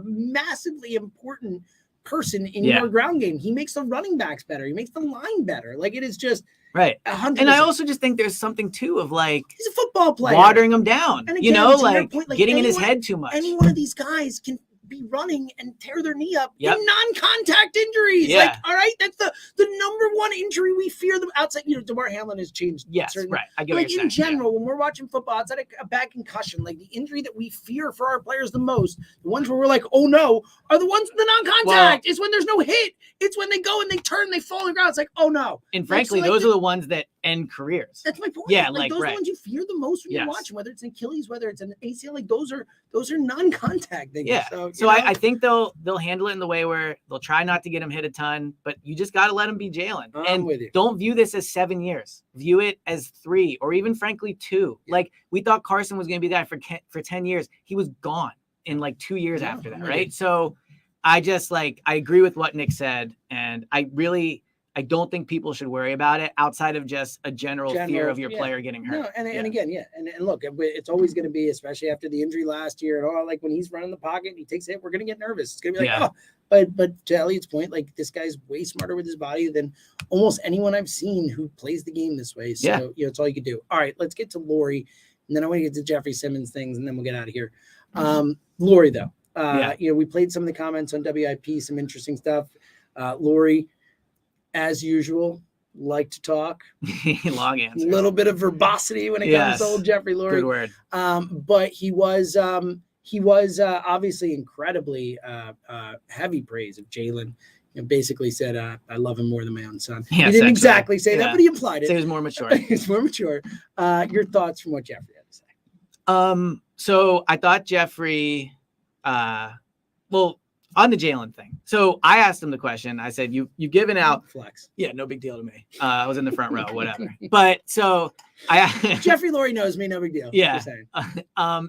massively important person in your ground game. He makes the running backs better. He makes the line better. Like, it is just right. 100%. And I also just think there's something too of like he's a football player, watering him down. And again, you know, to your like, point, like getting in his head too much. Any one of these guys can be running and tear their knee up Yep. in non-contact injuries. Yeah. Like, all right, that's the number one injury we fear them outside. You know, DeMar Hamlin has changed. Yes, certain, right. I get like what you're in saying. general, when we're watching football, outside of a bad concussion, like the injury that we fear for our players the most, the ones where we're like, oh no, are the ones with the non-contact. It's when there's no hit. It's when they go and they turn, they fall on the ground. It's like, oh no. And frankly, like those are the ones that end careers. That's my point. Yeah, like those are the ones you fear the most when you're watching, whether it's an Achilles, whether it's an ACL. Like those are non-contact things. Yeah. So I think they'll handle it in the way where they'll try not to get him hit a ton, but you just got to let him be Jalen. And with you. Don't view this as 7 years. View it as 3 or even frankly 2. Yeah. Like we thought Carson was going to be the guy for 10 years. He was gone in like 2 years after that, right? So I just I agree with what Nick said, and I don't think people should worry about it outside of just a general fear of your player getting hurt. No, and again, and look, it's always going to be, especially after the injury last year and all, like when he's running the pocket and he takes a hit, we're going to get nervous. It's going to be like, but to Elliot's point, like this guy's way smarter with his body than almost anyone I've seen who plays the game this way. So, you know, it's all you could do. All right, let's get to Lurie, and then I want to get to Jeffrey Simmons things, and then we'll get out of here. Lurie, though, you know, we played some of the comments on WIP, some interesting stuff. Lurie, as usual, like to talk. Long answer. A little bit of verbosity when it comes to old Jeffrey Lurie. Good word. But he was obviously incredibly heavy praise of Jalen. You know, basically said, "I love him more than my own son." Yeah, he didn't exactly say that, but he implied it. So he was more mature. He's more mature. Your thoughts from what Jeffrey had to say? So I thought Jeffrey, on the Jalen thing. So I asked him the question. I said, you've given out flex. Yeah, no big deal to me. I was in the front row, whatever. But so Jeffrey Lurie knows me, no big deal. Yeah.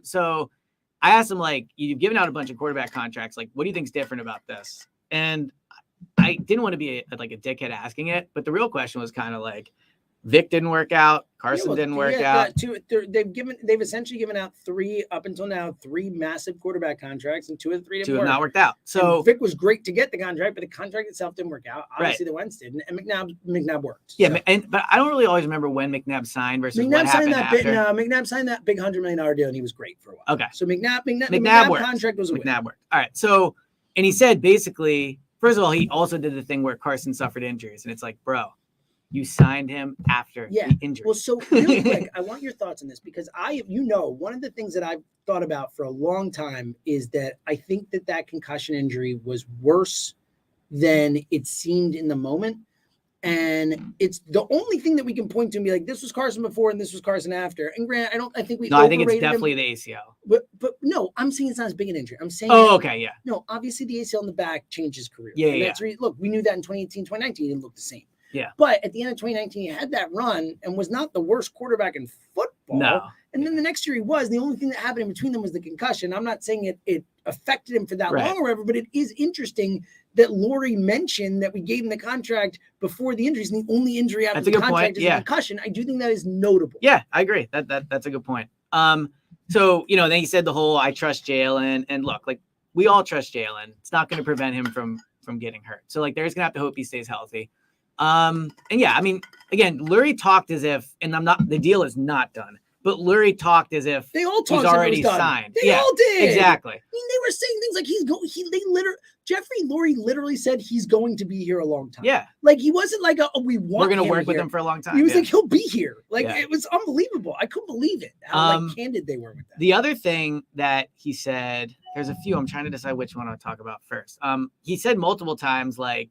So I asked him, like, you've given out a bunch of quarterback contracts. Like, what do you think's different about this? And I didn't want to be a dickhead asking it, but the real question was kind of like, Vic didn't work out. Yeah, Carson well, didn't work yeah, out. They've essentially given out up until now three massive quarterback contracts, and two of the three Two didn't have work. not worked out. So And Vic was great to get the contract, but the contract itself didn't work out. Obviously, the Wentz didn't, and McNabb worked. Yeah, so. but I don't really always remember when McNabb signed versus what happened after. McNabb signed that big $100 million deal, and he was great for a while. Okay. So McNabb worked. contract was a win. McNabb worked. All right. So, and he said basically, first of all, he also did the thing where Carson suffered injuries, and it's like, bro, you signed him after the injury. Well, so really quick, I want your thoughts on this because one of the things that I've thought about for a long time is that I think that concussion injury was worse than it seemed in the moment. And it's the only thing that we can point to and be like, this was Carson before and this was Carson after. And Grant, I think it's definitely the ACL. But no, I'm saying it's not as big an injury. I'm saying, no, obviously the ACL in the back changed his career. Look, we knew that in 2018, 2019, he didn't look the same. Yeah. But at the end of 2019, he had that run and was not the worst quarterback in football. No. And then the next year he was. The only thing that happened in between them was the concussion. I'm not saying it affected him for that long or whatever, but it is interesting that Lurie mentioned that we gave him the contract before the injuries, and the only injury after the contract is a concussion. I do think that is notable. Yeah, I agree. That's a good point. So, then he said the whole I trust Jalen. And look, like we all trust Jalen. It's not going to prevent him from getting hurt. So like there's gonna have to hope he stays healthy. And yeah, I mean, again, Lurie talked as if, and the deal is not done, but Lurie talked as if they all talked he's already signed. They all did. Exactly. I mean, they were saying things like Jeffrey Lurie literally said he's going to be here a long time. Yeah. Like he wasn't like we're going to work with him for a long time. He was like, he'll be here. Like it was unbelievable. I couldn't believe it. How candid they were with that. The other thing that he said, there's a few, I'm trying to decide which one I'll talk about first. He said multiple times, like,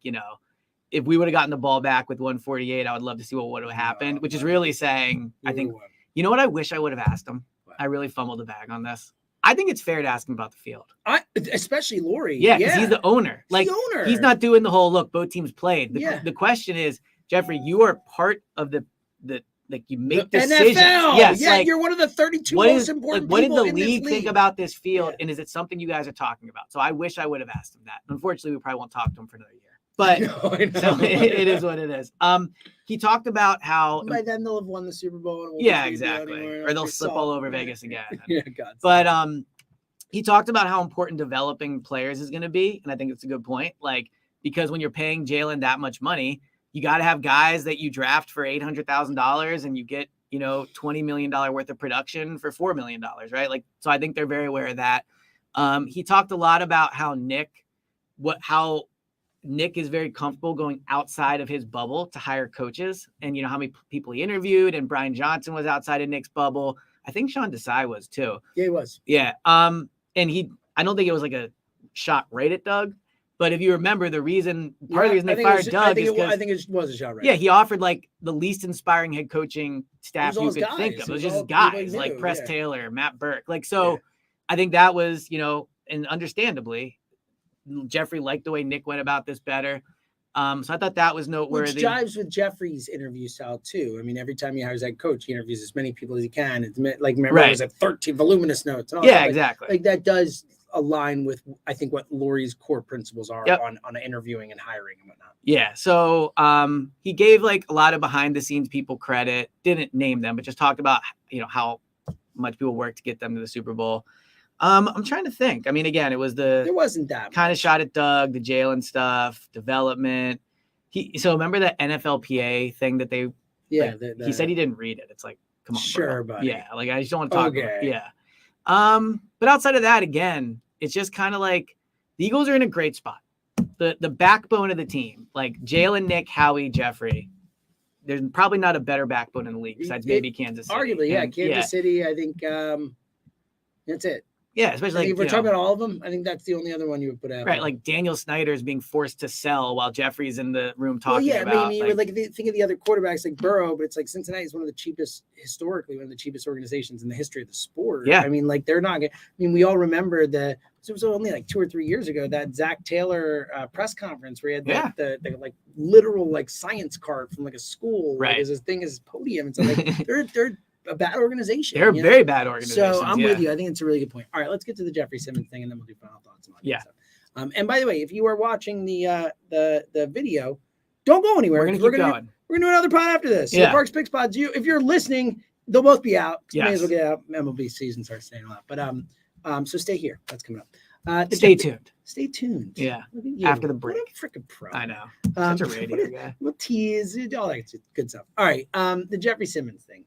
if we would have gotten the ball back with 148, I would love to see what would have happened, which is really saying, I think, what I wish I would have asked him? I really fumbled the bag on this. I think it's fair to ask him about the field. Especially Lurie. Yeah, because he's the owner. Like, he's not doing the whole, look, both teams played. The question is, Jeffrey, you are part of the you make decisions. NFL. Yes, yeah, you're one of the 32 most important people in this league. What did the league think about this field, and is it something you guys are talking about? So I wish I would have asked him that. Unfortunately, we probably won't talk to him for another year. But so it is what it is. He talked about how by then they'll have won the Super Bowl. And exactly. Or they'll slip all over Vegas again. God. But he talked about how important developing players is going to be, and I think it's a good point. Like, because when you're paying Jalen that much money, you got to have guys that you draft for $800,000 and you get $20 million worth of production for $4 million, right? Like, so I think they're very aware of that. He talked a lot about how Nick is very comfortable going outside of his bubble to hire coaches, and how many people he interviewed, and Brian Johnson was outside of Nick's bubble. I think Sean Desai was too. Yeah, he was. Yeah. And I don't think it was like a shot right at Doug, but if you remember part of the reason they fired Doug is because I think it was a shot right. Yeah, he offered like the least inspiring head coaching staff you could think of. It was just guys like Press Taylor, Matt Burke. Like, so I think that was, and understandably, Jeffrey liked the way Nick went about this better. So I thought that was noteworthy. Which jives with Jeffrey's interview style too. I mean, every time he hires that coach, he interviews as many people as he can. It's like, remember, it was at 13 voluminous notes. And all that. Exactly. Like that does align with, I think, what Lurie's core principles are on interviewing and hiring and whatnot. Yeah. So he gave like a lot of behind the scenes people credit, didn't name them, but just talked about, how much people worked to get them to the Super Bowl. I'm trying to think. I mean, again, there wasn't that kind of shot at Doug, the Jalen stuff, development. So remember that NFLPA thing that they, he said he didn't read it. It's like, come on, sure, bro. buddy. Yeah. Like, I just don't want to talk about it. Yeah. But outside of that, again, it's just kind of like the Eagles are in a great spot. The backbone of the team, like Jalen, Nick, Howie, Jeffrey, there's probably not a better backbone in the league besides maybe Kansas City. Arguably, Kansas City, I think that's it. Yeah, especially if we're talking about all of them, I think that's the only other one you would put out. Right, like Daniel Snyder is being forced to sell while Jeffrey's in the room talking about. I mean, think of the other quarterbacks like Burrow, but it's like Cincinnati is one of the cheapest, historically, one of the cheapest organizations in the history of the sport. Yeah. I mean, like they're not. We all remember it was only like 2 or 3 years ago that Zach Taylor press conference where he had the like literal like science card from like a school, right? As his thing as his podium. And so like they're a bad organization. They're a very bad organization. So I'm with you. I think it's a really good point. All right, let's get to the Jeffrey Simmons thing, and then we'll do final thoughts on it. Stuff. And by the way, if you are watching the video, don't go anywhere. We're gonna keep going. We're gonna do another pod after this. So Yeah. Parks Picks pods. If you're listening, they'll both be out. Yes. May as well get out. MLB season starts staying a lot. But so stay here. That's coming up. Stay tuned. Stay tuned. Yeah. Look at you. After the break. What a freaking pro. I know. Such a radio guy. We'll tease, all that good stuff. All right. The Jeffrey Simmons thing.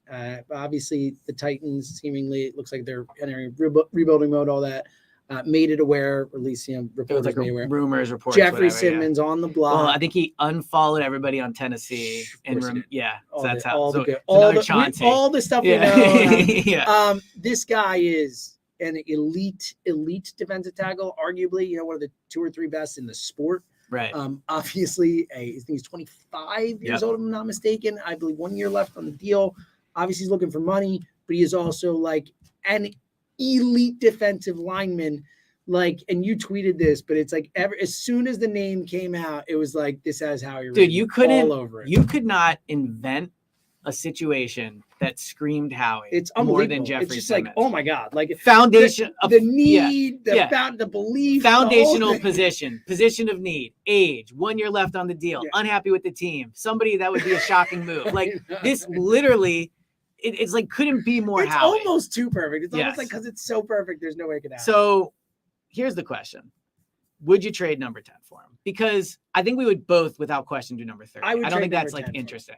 Obviously, the Titans seemingly it looks like they're entering rebuilding mode. All that made it aware. At least reporters made aware. Rumors, reports. Jeffrey Simmons on the block. Well, I think he unfollowed everybody on Tennessee, and all so that's the, how. all So the good, it's another all the, Chauncey. all the stuff Yeah. we know. Yeah. This guy is an elite defensive tackle, arguably, one of the 2 or 3 best in the sport. Right. Obviously, I think he's 25 years Yep. old, if I'm not mistaken. I believe 1 year left on the deal. Obviously, he's looking for money, but he is also like an elite defensive lineman. Like, and you tweeted this, but it's like as soon as the name came out, it was like this has Howie Roseman Dude, you couldn't. all over it. You could not invent a situation that screamed Howie. It's more unbelievable. than Jeffrey It's just Simmons. like, oh my God, like Foundation the need, yeah. the belief, Foundational the whole thing. position of need, age, 1 year left on the deal, Yeah. unhappy with the team, somebody that would be a shocking move. Like I know. this literally, it's like couldn't be more It's Howie. almost too perfect. It's almost Yes. like because it's so perfect, there's no way it could happen. So here's the question. Would you trade number 10 for him? Because I think we would both, without question, do number 30. I would don't trade think that's number 10 like for him. interesting.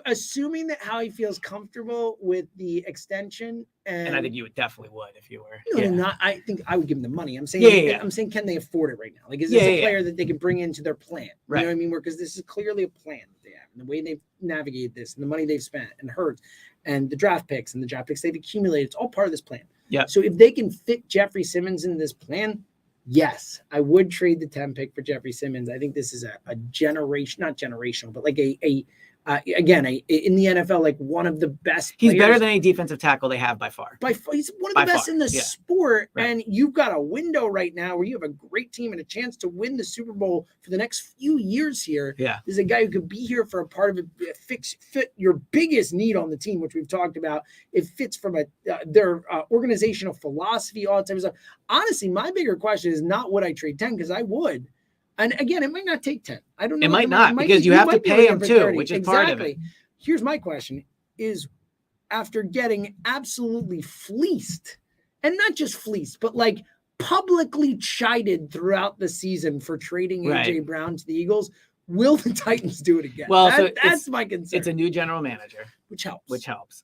Assuming that Howie feels comfortable with the extension, And I think you would definitely would if you were. no, yeah. not. I think I would give them the money. I'm saying, Yeah. I'm saying, can they afford it right now? Like, is this a player that they can bring into their plan? Right. You know what I mean? Because this is clearly a plan that they have, and the way they've navigated this, and the money they've spent, and Hurts, and the draft picks they've accumulated. It's all part of this plan. Yeah. So if they can fit Jeffrey Simmons in this plan, yes, I would trade the 10 pick for Jeffrey Simmons. I think this is a generation, not generational, but like again, in the NFL, like one of the best. He's players. better than any defensive tackle they have by far. He's one of By the best far, in the yeah. sport. Right. And you've got a window right now where you have a great team and a chance to win the Super Bowl for the next few years here. Yeah. There's a guy who could be here for a part of it, fit your biggest need on the team, which we've talked about. It fits from their organizational philosophy, all that type of stuff. Honestly, my bigger question is not would I trade 10, because I would. And again, it might not take 10. I don't know. It might not, because you have to pay him too, which is part of it. Here's my question is, after getting absolutely fleeced, and not just fleeced, but like publicly chided throughout the season for trading AJ Brown to the Eagles, will the Titans do it again? Well, that's my concern. It's a new general manager, which helps.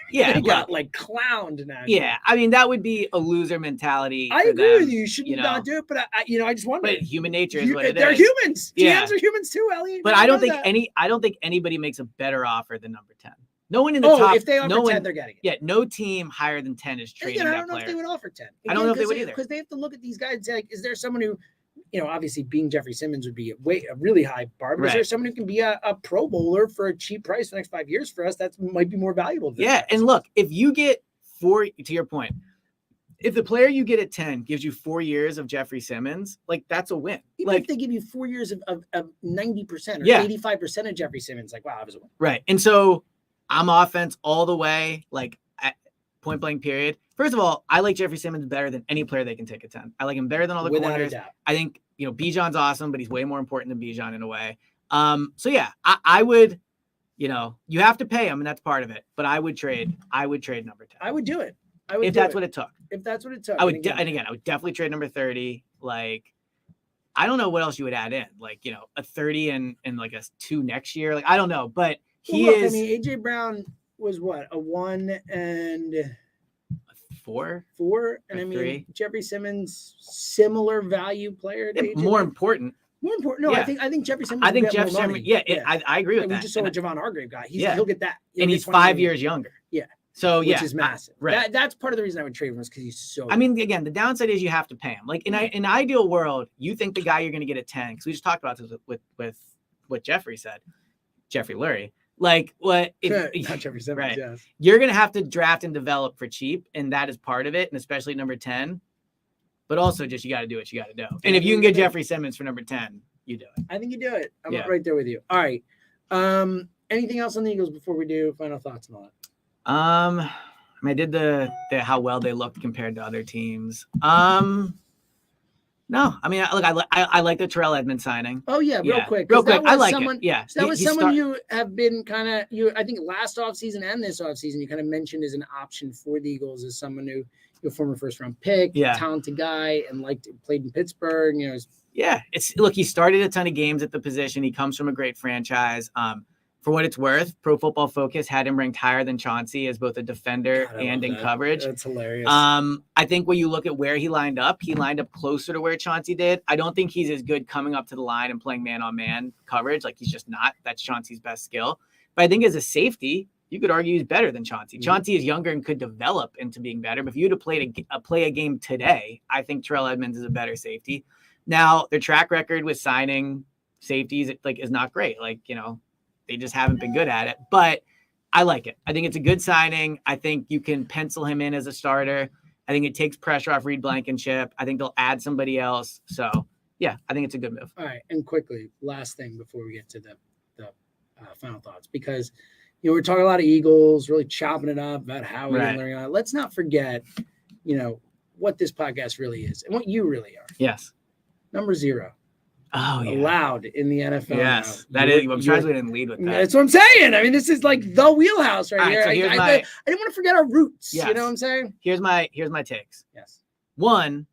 Yeah, they got like clowned now. Yeah, I mean that would be a loser mentality. I for agree them, with you. You should not do it, but I just wonder. But human nature is what it is. They're humans. Yeah. GMs are humans too, Elliot. But I don't think anybody makes a better offer than number 10. No one in the top. If they offer 10, they're getting it. Yeah, no team higher than 10 is trading that player. I don't know if they would offer 10. I don't know if they would either. Because they have to look at these guys and say, like, is there someone who, obviously being Jeffrey Simmons would be a really high bar, but is there someone who can be a Pro Bowler for a cheap price for the next 5 years for us? That might be more valuable. Yeah, and look, if you get to your point, if the player you get at 10 gives you 4 years of Jeffrey Simmons, like that's a win. Even if they give you 4 years of 90% or 85% of Jeffrey Simmons, like, wow, that was a win. Right. And so I'm offense all the way, like at point blank period. First of all, I like Jeffrey Simmons better than any player they can take at 10. I like him better than all the corners. I think, Bijan's awesome, but he's way more important than Bijan in a way. So yeah, I would, you have to pay him, and that's part of it. But I would trade number 10. I would do it. If that's what it took. If that's what it took. I would, and again, I would definitely trade number 30. Like, I don't know what else you would add in, like, a 30 and like a 2 next year. Like, I don't know, but he is. I mean, AJ Brown was what, a 1 and a 4, and I mean 3. Jeffrey Simmons, similar value player. To AJ more important. More important. No, yeah. I think Jeffrey Simmons. I think Jeff Simmons. I agree with that. We just saw what Javon Hargrave got. He'll get that. And he's 5 years younger. Yeah. So which is massive. Right. That's part of the reason I would trade him, is because he's so. I mean, again, the downside is you have to pay him. Like in an ideal world, you think the guy you're going to get at 10, because we just talked about this with what Jeffrey said, Jeffrey Lurie. Like what? Not Jeffrey Simmons. Right. Yes. You're going to have to draft and develop for cheap, and that is part of it, and especially number 10. But also, just you got to do what you got to do. And if you can get Jeffrey Simmons for number 10, you do it. I think you do it. I'm right there with you. All right. Anything else on the Eagles before we do final thoughts and all that? I did the how well they looked compared to other teams. No, I mean, look, I like the Terrell Edmonds signing. Oh yeah, real quick. Real quick. I like someone, it. Yeah. So that was someone you have been kind of I think last offseason and this offseason you kind of mentioned as an option for the Eagles as someone who your former first round pick, talented guy, and played in Pittsburgh. Look, he started a ton of games at the position. He comes from a great franchise. For what it's worth, Pro Football Focus had him ranked higher than Chauncey as both a defender and in coverage. That's hilarious. I think when you look at where he lined up closer to where Chauncey did. I don't think he's as good coming up to the line and playing man-on-man coverage. Like, he's just not. That's Chauncey's best skill. But I think as a safety, you could argue he's better than Chauncey. Mm-hmm. Chauncey is younger and could develop into being better. But if you had to play a game today, I think Terrell Edmonds is a better safety. Now, their track record with signing safeties is not great. They just haven't been good at it, but I like it. I think it's a good signing. I think you can pencil him in as a starter. I think it takes pressure off Reed Blankenship. I think they'll add somebody else. So, yeah, I think it's a good move. All right, and quickly, last thing before we get to the final thoughts, because we're talking a lot of Eagles, really chopping it up about how we're learning on it. Let's not forget, what this podcast really is and what you really are. Yes. Number 0. Oh, yeah. Allowed in the NFL. Yes, that is. I'm surprised we didn't lead with that. That's what I'm saying. I mean, this is like the wheelhouse right here. So I didn't want to forget our roots. Yes. You know what I'm saying? Here's my takes. Yes. 1,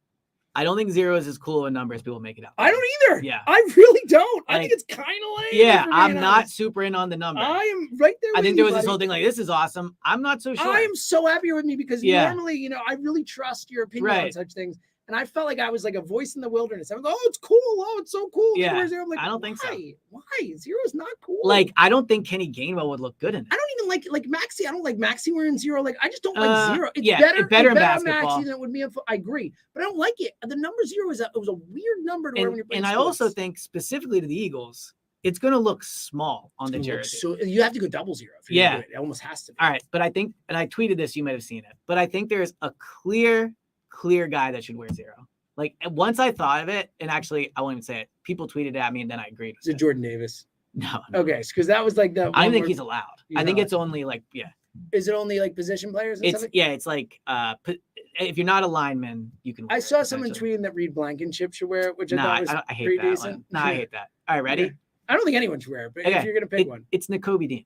I don't think 0 is as cool of a number as people make it out. I don't either. Yeah. I really don't. I think it's kind of lame. Yeah, I'm not super in on the number. I am right there. I think there was this whole thing this is awesome. I'm not so sure. I am so happy with me because normally, I really trust your opinion on such things. And I felt like I was like a voice in the wilderness. I was like, it's cool. Oh, it's so cool. Yeah. I'm like, I don't think so. Why? 0 is not cool. I don't think Kenny Gainwell would look good in it. I don't even like Maxey. I don't like Maxey wearing 0. I just don't like 0. It's better in basketball. Maxey than it would be. I agree. But I don't like it. The number 0 it was a weird number to wear when you're playing sports. I also think specifically to the Eagles, it's going to look small on the jersey. So you have to go double 0. If you're it almost has to be. All right. But I think, and I tweeted this, you might have seen it, but I think there's a clear guy that should wear 0. Once I thought of it, and actually, I won't even say it. People tweeted at me, and then I agreed. Is it Jordan Davis? No. Okay, because that was like the. I don't think he's allowed. I think it's only Is it only position players? And stuff? It's if you're not a lineman, you can. I saw someone tweeting that Reed Blankenship should wear it, which I thought was I hate pretty that decent. One. No, I hate that. All right, ready? Yeah. I don't think anyone should wear it, but if you're gonna pick one, it's Nakobe Dean.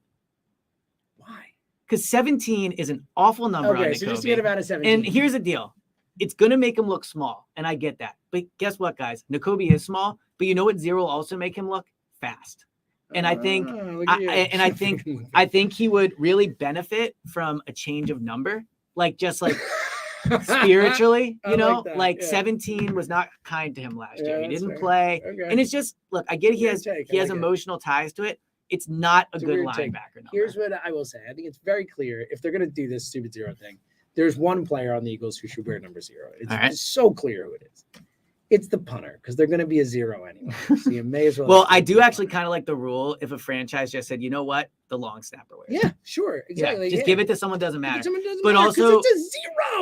Why? Because 17 is an awful number on Nakobe. So just get him out of 17. And here's the deal. It's going to make him look small, and I get that. But guess what, guys? Nakobe is small, but you know what 0 will also make him look? Fast. And I think I think he would really benefit from a change of number, spiritually, 17 was not kind to him last year. He didn't play. Okay. And it's just, look, I get he has emotional ties to it. It's not a good linebacker number. Here's what I will say. I think it's very clear if they're going to do this stupid 0 thing. There's one player on the Eagles who should wear number 0. It's so clear who it is. It's the punter because they're going to be a 0 anyway. So you may as well. Well, I do actually kind of like the rule if a franchise just said, you know what, the long snapper wears. Yeah, sure, exactly. Yeah, just give it to someone doesn't matter. But also, it's a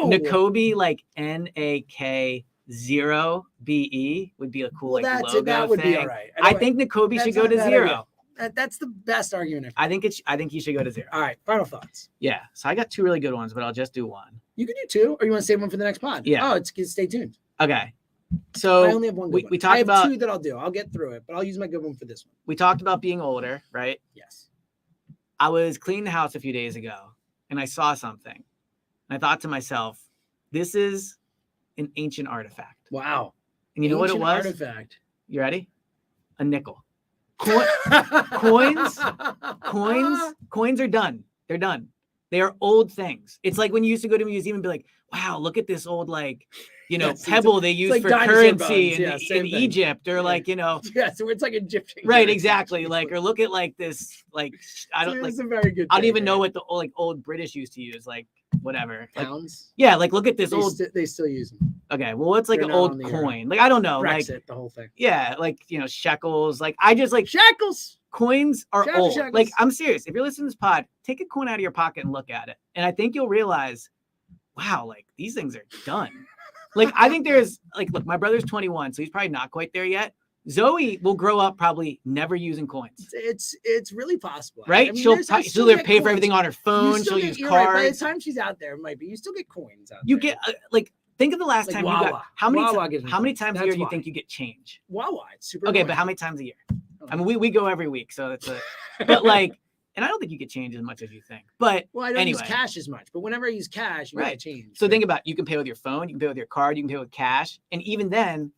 0. Nakobe NAK0BE would be a cool logo that would thing. be all right. I think Nakobe should go to 0. That's the best argument. I think he should go to 0. All right, final thoughts. Yeah, so I got 2 really good ones, but I'll just do 1. You can do 2, or you want to save one for the next pod? Yeah. Oh, stay tuned. Okay. So I only have one good one. We talked about 2 that I'll do. I'll get through it, but I'll use my good one for this one. We talked about being older, right? Yes. I was cleaning the house a few days ago, and I saw something. And I thought to myself, this is an ancient artifact. Wow. And you know what it was? Artifact. You ready? A nickel. Coins are done. They're done. They are old things. It's like when you used to go to a museum and be like, wow, look at this old pebble they use for currency in Egypt, or Yeah, so it's like Egyptian. Right, exactly. Or look at this I don't it's a very good. I don't even know what the old British used to use, whatever. Pounds. Look at this They still use them. Okay, well, what's an old coin? I don't know. Brexit, the whole thing. Yeah, shekels. I just shekels. Coins are old. Shekels. I'm serious. If you're listening to this pod, take a coin out of your pocket and look at it. And I think you'll realize, wow, these things are done. I think there's look, my brother's 21, so he's probably not quite there yet. Zoe will grow up probably never using coins. It's really possible, right? I mean, she'll pay for everything on her phone. She'll use cards. Right. By the time she's out there, it might be. You still get coins out there. You get Think of the last Like time Wawa. you got how many Wawa gives me how many fun. times a That's year do you why. think you get change? Wawa, it's super Okay, annoying. but how many times a year? Oh. I mean, we go every week, so it's a but like, and I don't think you get change as much as you think. But Well, I don't anyway, use cash as much, but whenever I use cash, you Right. gotta change. so think about you can pay with your phone, you can pay with your card, you can pay with cash, and even then,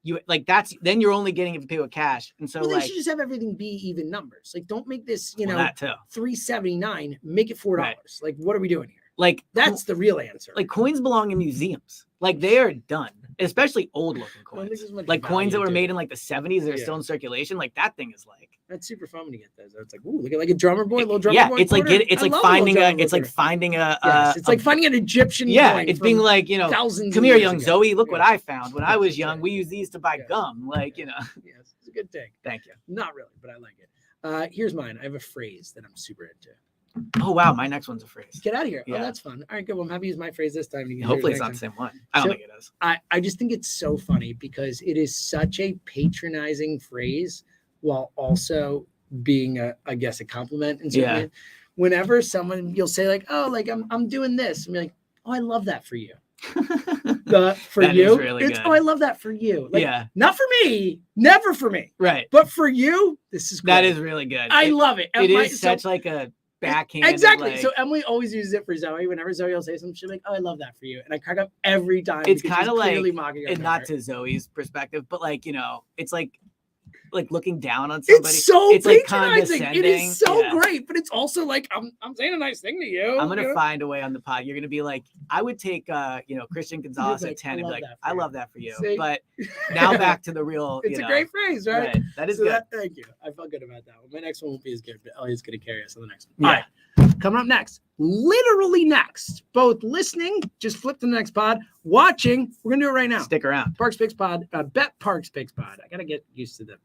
you like then you're only getting if you pay with cash. And so Well, they like should just have everything be even numbers. Like, don't make this, well, that too. $3.79. Make it $4. Right. Like, what are we doing here? Like That's the real answer. like coins belong in museums. Like they are done, especially old looking I don't think coins. there's much Like coins that value were to made it. in like the 70s that are Yeah. still in circulation. Like that thing is like That's super fun when you get those. It's like, ooh, look at like a drummer boy, little drummer yeah, boy. it's like quarter. it's I like love finding little a drummer it's boy like quarter. finding a Yes, it's like finding an Egyptian yeah, coin it's from being like, you know, thousands. come of here, years young ago. Zoe. Look what Yeah. I found when I was That's young. right. We used these to buy Yes. gum. Like, you know. Yes, it's a good thing. Thank you. Not really, but I like it. Here's mine. I have a phrase that I'm super into. Oh wow, my next one's a phrase. Get out of here. Yeah. Oh, that's fun. All right, good. Well, I'm happy to use my phrase this time. You can Hopefully use it's yours not next the time. same one. I don't So- think it is. I just think it's so funny because it is such a patronizing phrase while also being I guess a compliment in certain Yeah. way. Whenever you'll say like, oh, like I'm doing this, and be like, oh, I love that for you. For That you, is really it's good. oh, I love that for you. Like, Yeah. not for me, never for me, Right. but for you, this is great. That is really good. I love it. It And is such like a backhand. exactly. Like, So Emily always uses it for Zoe. Whenever Zoe will say something, she's like, "Oh, I love that for you," and I crack up every time. It's because kind of she's like, clearly mocking her and not daughter. to Zoe's perspective, but like, you know, it's like looking down on somebody. It's so It's like patronizing. It condescending. is so Yeah. great, but it's also like I'm saying a nice thing to you. I'm gonna you know? find a way on the pod. You're gonna be like, I would take Christian Gonzalez like, at 10 I and be love like, that for I you. love that for you. See? But now back to the real. It's a great phrase, right? That is So good. thank you. I felt good about that one. My next one won't be as good, but Elliott's gonna carry us on the next one. Yeah. All right. Coming up next, literally next, both listening, just flip to the next pod, watching, we're going to do it right now. Stick around. Parks Picks Pod, Bet Parks Picks Pod. I got to get used to the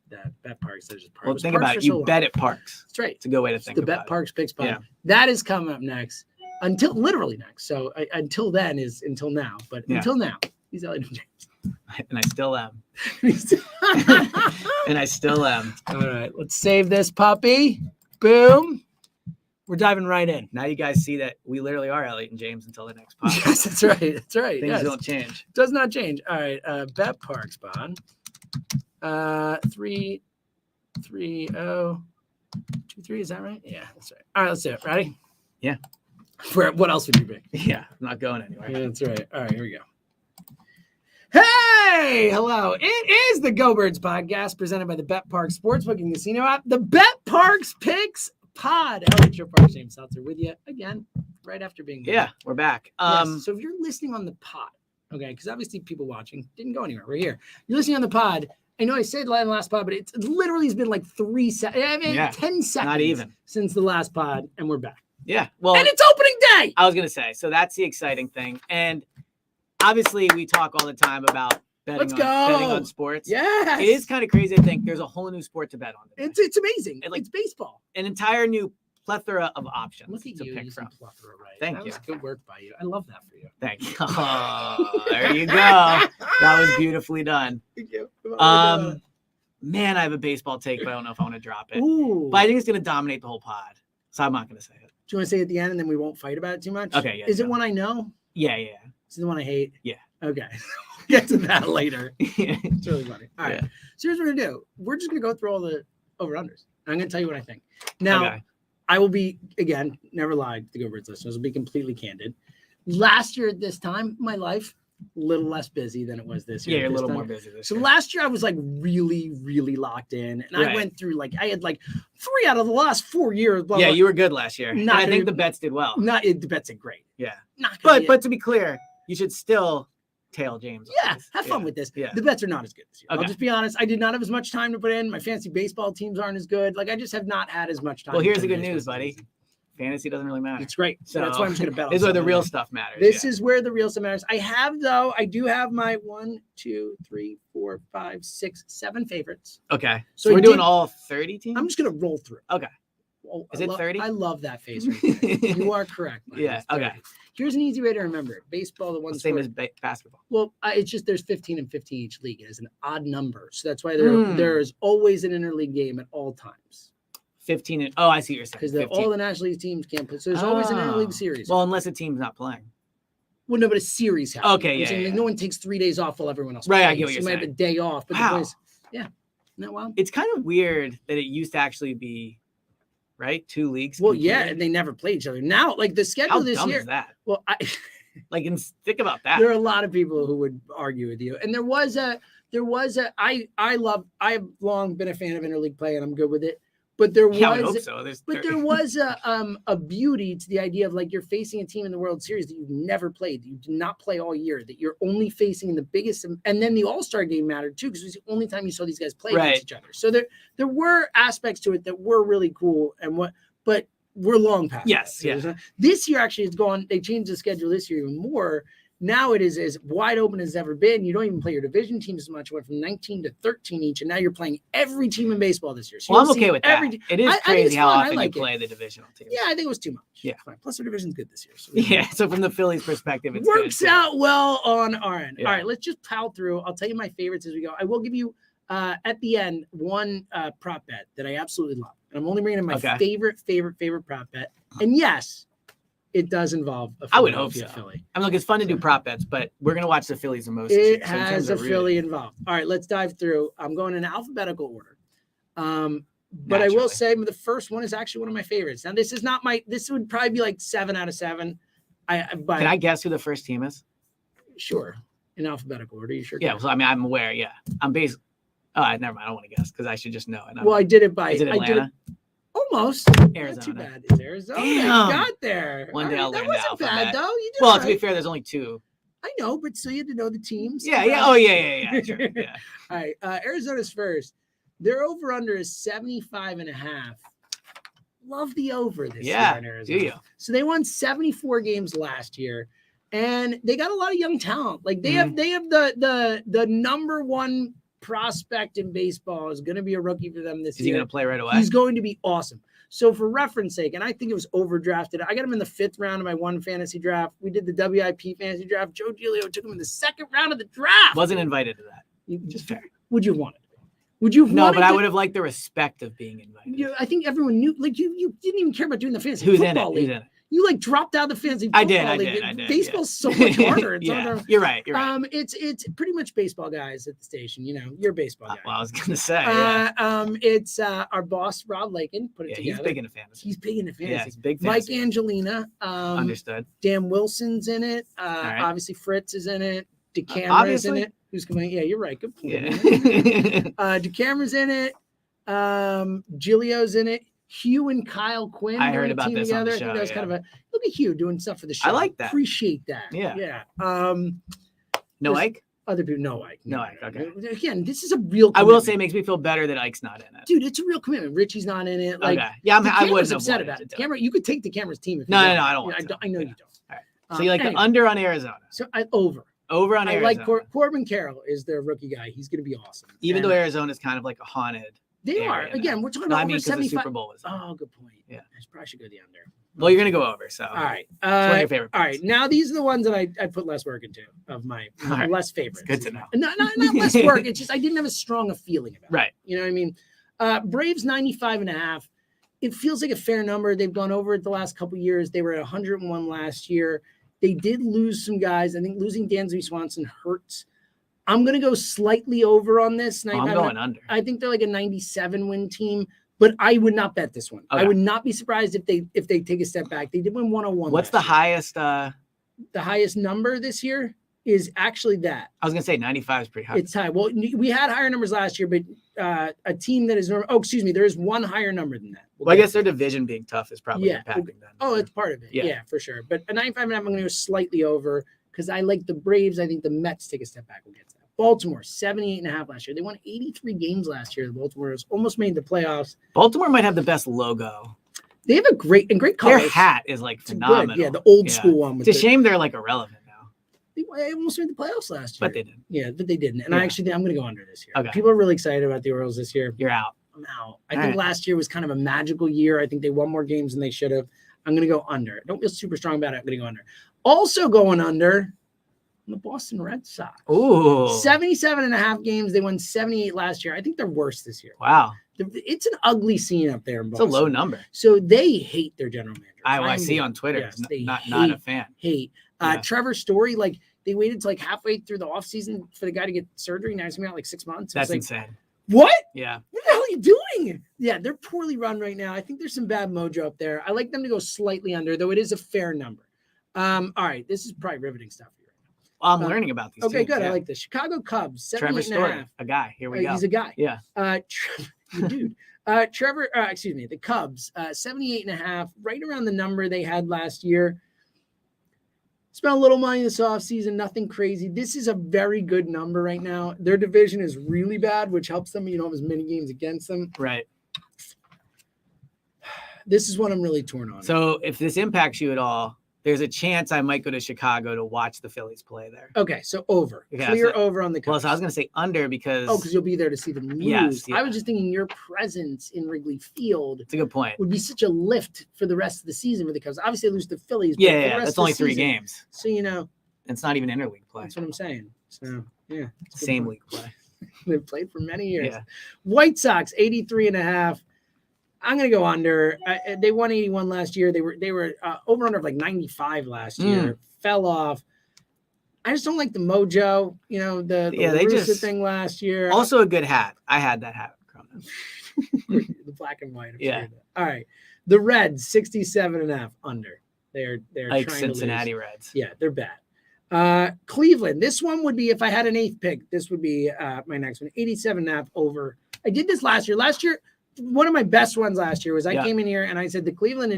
Bet Parks. That just Well, Parks. think Parks about for it. so You long. bet at Parks. That's right. It's a good way to It's think the about Bet it. Parks Picks Pod. Yeah. That is coming up next. Until literally next. So until then is until now. But Yeah. until now, he's Elliot and James. And I still am. All And I still am. right, let's save this puppy. Boom. We're diving right in. Now you guys see that we literally are Elliot and James until the next podcast. Yes, that's right. That's right. Things Yes. don't change. Does not change. All right. Bet Parks Bond. 3 3 0 2 3. Is that right? Yeah, that's right. All right, let's do it. Ready? Yeah. What else would you pick? Yeah, I'm not going anywhere. Yeah, that's right. All right, here we go. Hey, hello. It is the Go Birds podcast presented by the Bet Parks Sportsbook and Casino app, the Bet Parks Picks Pod. Elliot Joe Parks, James Seltzer with you again, right after being with Yeah, you. we're back. Yes, so if you're listening on the pod, okay, because obviously people watching didn't go anywhere. We're here. You're listening on the pod. I know I said in the last pod, but it literally has been like 3 seconds. I mean, Yeah, 10 seconds. not even. Since the last pod, and we're back. Yeah. Well, And it's opening day. I was gonna say, so that's the exciting thing. And obviously we talk all the time about betting on sports. Yes. It is kind of crazy to think there's a whole new sport to bet on today. It's amazing. It, like, It's baseball. An entire new plethora of options Look at to you pick using from. plethora, right? Thank That you. was good work by you. I love that for you. Thank you. Oh, there you go. That was beautifully done. Thank you. Man, I have a baseball take, but I don't know if I want to drop it. Ooh. But I think it's going to dominate the whole pod. So I'm not going to say it. Do you want to say it at the end and then we won't fight about it too much? Okay, yeah, Is it go. one I know? Yeah. Is it the one I hate? Yeah. Okay. We'll get to that later. Yeah. It's really funny. All right. Yeah. So here's what we're going to do. We're just going to go through all the over-unders. I'm going to tell you what I think. Now, Okay. I will be, again, never lie to Go Birds listeners. I'll be completely candid. Last year at this time, my life, a little less busy than it was this year. Yeah, you're at a this little time. more busy this So year. last year I was like really, really locked in. And I Right. went through I had 3 out of the last 4 years. Blah, Yeah, blah. you were good last year. Not And I gonna- think the bets did well. The bets are great. Yeah. Not gonna be But to be clear, you should still tail James. on yeah, this. have fun with this. Yeah. The bets are not as good this year. I'll Okay. just be honest. I did not have as much time to put in. My fantasy baseball teams aren't as good. I just have not had as much time. Well, to here's put the in good this news, buddy. season. Fantasy doesn't really matter. It's great. So So that's why I'm just going to bet on This is where the something real else. stuff matters. This yeah. is where the real stuff matters. I do have my 1, 2, 3, 4, 5, 6, 7 favorites. Okay. So So we're I doing did- all 30 teams? I'm just going to roll through. Okay. Oh, Is it 30? I love that face right there. You are correct. Mike. Yeah, It's 30. okay. Here's an easy way to remember it. Baseball, the one Same sport- as basketball. well, it's just there's 15 and 15 each league. It is an odd number. So that's why Hmm. there is always an interleague game at all times. 15 and I see what you're saying. Because 15. all the National League teams can't play. So there's always an interleague series. Well, unless a team's not playing. Well, no, but a series happened. Okay, I'm yeah, saying, yeah. like, no one takes 3 days off while everyone else Right, I plays. get what You you're might have a saying. day off, but Wow. the place, yeah. No, well, It's kind of weird that it used to actually be, right? 2 leagues. well, yeah, competing. and they never play each other. Now, like the schedule How this dumb year. is that? Well, Like, think about that. there are a lot of people who would argue with you, and I've long been a fan of interleague play, and I'm good with it. But there Yeah, I would was, hope so. but there was a beauty to the idea of like you're facing a team in the World Series that you've never played, that you did not play all year, that you're only facing in the biggest, and then the All-Star game mattered too because it was the only time you saw these guys play against each other. So there were aspects to it that were really cool, but we're long past. Yes, that. yeah. This year actually has gone. They changed the schedule this year even more. Now it is as wide open as ever been. You don't even play your division teams as much. It went from 19 to 13 each, and now you're playing every team in baseball this year. So well, I'm okay with that. It is crazy how often like you play the divisional teams. Yeah, I think it was too much. Yeah. Fine. Plus, our division's good this year. So yeah. So from the Phillies' perspective, it works out well on our end. Yeah. All right, let's just plow through. I'll tell you my favorites as we go. I will give you at the end one prop bet that I absolutely love. And I'm only bringing in my favorite prop bet. And yes, it does involve a I would hope so. Philly. I mean, look, it's fun to do prop bets, but we're going to watch the Phillies the most. It has a Philly involved. All right, let's dive through. I'm going in alphabetical order. But I will say the first one is actually one of my favorites. Now, this would probably be like 7 out of 7. Can I guess who the first team is? Sure. In alphabetical order, you sure Yeah, can. so I mean, I'm aware, yeah. I'm based. Oh, never mind. I don't want to guess because I should just know it. Well, I did it by. Is it Atlanta? I did it, almost. Arizona. Not too bad. It's Arizona. Damn. You got there. One day I'll learn that wasn't the alphabet. bad, though. You did well, right. to be fair, there's only 2. I know, but so you had to know the teams. Yeah, yeah. Oh, yeah. Sure. Yeah. All right. Arizona's first. Their over-under is 75.5. Love the over this year in Arizona. Do you? So they won 74 games last year, and they got a lot of young talent. Like they have the number one prospect in baseball is going to be a rookie for them this year. Is he going to play right away? He's going to be awesome. So for reference sake, and I think it was overdrafted. I got him in the 5th round of my one fantasy draft. We did the WIP fantasy draft. Joe Giglio took him in the 2nd round of the draft. Wasn't invited to that. Just fair. Would you have wanted? Would you have No, wanted but I would have liked the respect of being invited. I think everyone knew. Like you didn't even care about doing the fantasy Who's football league. Who's in it? You like dropped out of the fantasy football league. I did. Baseball's so much harder. It's yeah, you're right. It's pretty much baseball guys at the station. You know, you're a baseball guy. Well, I was gonna say. It's our boss Rob Lakin put it together. He's big into fantasy. Yeah, he's big. Fantasy. Mike Angelina. Understood. Dan Wilson's in it. Obviously Fritz is in it. DeCamera is in it. Who's coming? Yeah, you're right. Good point. Yeah. DeCamera's in it. Giglio's in it. Hugh and Kyle Quinn. I heard about this together. on the show. I think that was kind of a look at Hugh doing stuff for the show. I like that. Appreciate that. Yeah. No Ike. Other people, no Ike. No Ike. Okay. Again, this is a real. Commitment. I will say, it makes me feel better that Ike's not in it. Dude, it's a real commitment. Richie's not in it. Like, okay. Yeah, I wouldn't upset about it. Camera, you could take the camera's team. If no, you I don't. I know you don't. All right. So you like the under on Arizona? So over on Arizona. I like Corbin Carroll is their rookie guy. He's going to be awesome. Even though Arizona is kind of like a haunted. They are. Again, we're talking about over 75. The Super Bowl was. Oh, good point. Yeah. I probably should go the under. Well, you're going to go over. So. All right. It's one of your favorite all right. Now, these are the ones that I put less work into of my less favorites. Good to know. Not less work. It's just I didn't have as strong a feeling about it. Right. You know what I mean? Braves 95.5. It feels like a fair number. They've gone over it the last couple of years. They were at 101 last year. They did lose some guys. I think losing Dansby Swanson hurts. I'm going to go slightly over on this. I'm going under. I think they're like a 97 win team, but I would not bet this one. Okay. I would not be surprised if they take a step back. They did win 101. What's the highest? The highest number this year is actually that. I was going to say 95 is pretty high. It's high. Well, we had higher numbers last year, but a team that is there is one higher number than that. Well, I guess their division being tough is probably impacting them. Oh, it's part of it. Yeah, for sure. But a 95.5, I'm going to go slightly over because I like the Braves. I think the Mets take a step back. We'll get to that. Baltimore, 78.5 last year. They won 83 games last year. Baltimore almost made the playoffs. Baltimore might have the best logo. They have a great colors. Their hat is like phenomenal. Good. Yeah, the old school one. It's a shame they're like irrelevant now. They almost made the playoffs last year. But they didn't. Yeah, but they didn't. And I'm going to go under this year. Okay. People are really excited about the Orioles this year. You're out. I'm out. I think last year was kind of a magical year. I think they won more games than they should have. I'm going to go under. I don't feel super strong about it. I'm going to go under. Also going under, the Boston Red Sox. Ooh. 77.5 games. They won 78 last year. I think they're worse this year. Wow. It's an ugly scene up there in Boston. It's a low number. So they hate their general manager. I see on Twitter. Yes, not a fan. Hate. Yeah. Trevor Story, like they waited till like halfway through the offseason for the guy to get surgery. Now he's gonna be out like 6 months. That's like, insane. what? Yeah. What the hell are you doing? Yeah, they're poorly run right now. I think there's some bad mojo up there. I like them to go slightly under, though it is a fair number. All right, this is probably riveting stuff here. Well, I'm learning about these. Okay, teams, good. yeah. I like this. Chicago Cubs, Trevor 78.5. Story, a guy. Here we go. He's a guy. Yeah. Dude. The Cubs, 78.5, right around the number they had last year. Spent a little money this offseason, nothing crazy. This is a very good number right now. Their division is really bad, which helps them. You don't have as many games against them. Right. This is what I'm really torn on. So if this impacts you at all, there's a chance I might go to Chicago to watch the Phillies play there. Okay, so over. Yeah, Clear so- over on the Cubs. Well, so I was going to say under because because you'll be there to see them lose. Yes, yeah. I was just thinking your presence in Wrigley Field it's a good point. would be such a lift for the rest of the season for the Cubs. Obviously, they lose the Phillies. But for the Yeah. rest That's of the only 3 season, games. So, you know, It's not even interleague play. that's what I'm saying. So, yeah. it's a good Same point. league play. They've played for many years. Yeah. White Sox, 83.5. I'm going to go under. They won 81 last year. They were over under of like 95 last year. Fell off. I just don't like the mojo, you know, the they Rusa just- thing last year. Also a good hat. I had that hat growing up. The black and white. I'm Yeah. sure of that. All right. The Reds, 67.5 under. They're Like trying Cincinnati to lose. Reds. Yeah, they're bad. Cleveland. This one would be, if I had an 8th pick, this would be my next one. 87.5 over. I did this last year. Last year, one of my best ones last year was I came in here and I said the Cleveland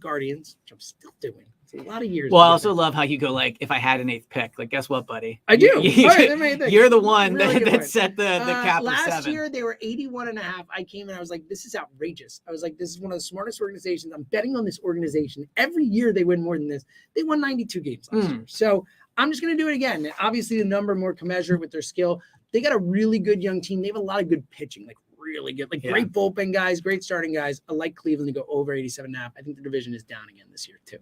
Guardians, which I'm still doing. It's a lot of years. Well, I to get also there. love how you go like, if I had an 8th pick, like, guess what, buddy? I do. You, All right, that made- you're the one really good that point. set the cap of last 7. year they were 81.5. I came in, I was like, this is outrageous. I was like, this is one of the smartest organizations. I'm betting on this organization. Every year they win more than this. They won 92 games last year. So I'm just going to do it again. Obviously, the number more commensurate with their skill. They got a really good young team. They have a lot of good pitching, like really good, like great bullpen guys, great starting guys. I like Cleveland to go over 87.5. I think the division is down again this year too.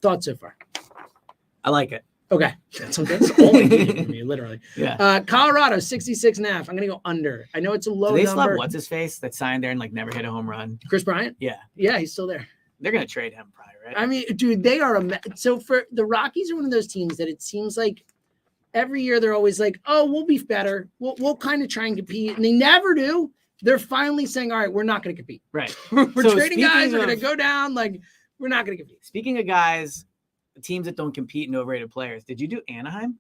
Thoughts so far? I like it. Okay. That's all you need from me, literally. Yeah. Colorado, 66.5. I'm going to go under. I know it's a low Do they still number. have what's his face that signed there and like never hit a home run? Chris Bryant? Yeah. Yeah, he's still there. They're going to trade him probably, right? I mean, dude, they are so for the Rockies are one of those teams that it seems like every year they're always like, oh, we'll be better. We'll kind of try and compete. And they never do. They're finally saying, all right, we're not going to compete. Right. We're So trading guys. We're speaking going to of- go down. Like, we're not going to compete. Speaking of guys, teams that don't compete and overrated players, did you do Anaheim?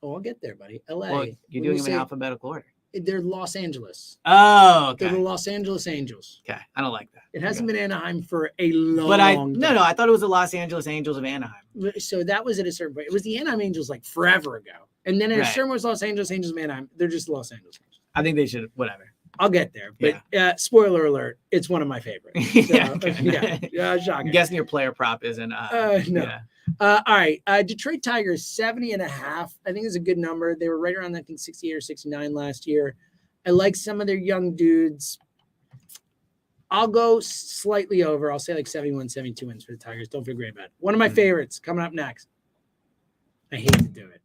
Oh, I'll get there, buddy. LA. Well, you're doing them in alphabetical order. They're Los Angeles. Oh, okay. They're the Los Angeles Angels. Okay. I don't like that. It hasn't been Anaheim for a long But time. no, I thought it was the Los Angeles Angels of Anaheim. So that was at a certain point. It was the Anaheim Angels like forever ago. And then at a Right. certain point, it was Los Angeles Angels of Anaheim. They're just Los Angeles Angels. I think they should, whatever. I'll get there. But spoiler alert, it's one of my favorites. So, Yeah. shocking. I'm guessing your player prop isn't. No. Yeah. All right. Detroit Tigers, 70.5. I think is a good number. They were right around, I think, 68 or 69 last year. I like some of their young dudes. I'll go slightly over. I'll say like 71, 72 wins for the Tigers. Don't feel great about it. One of my favorites coming up next. I hate to do it.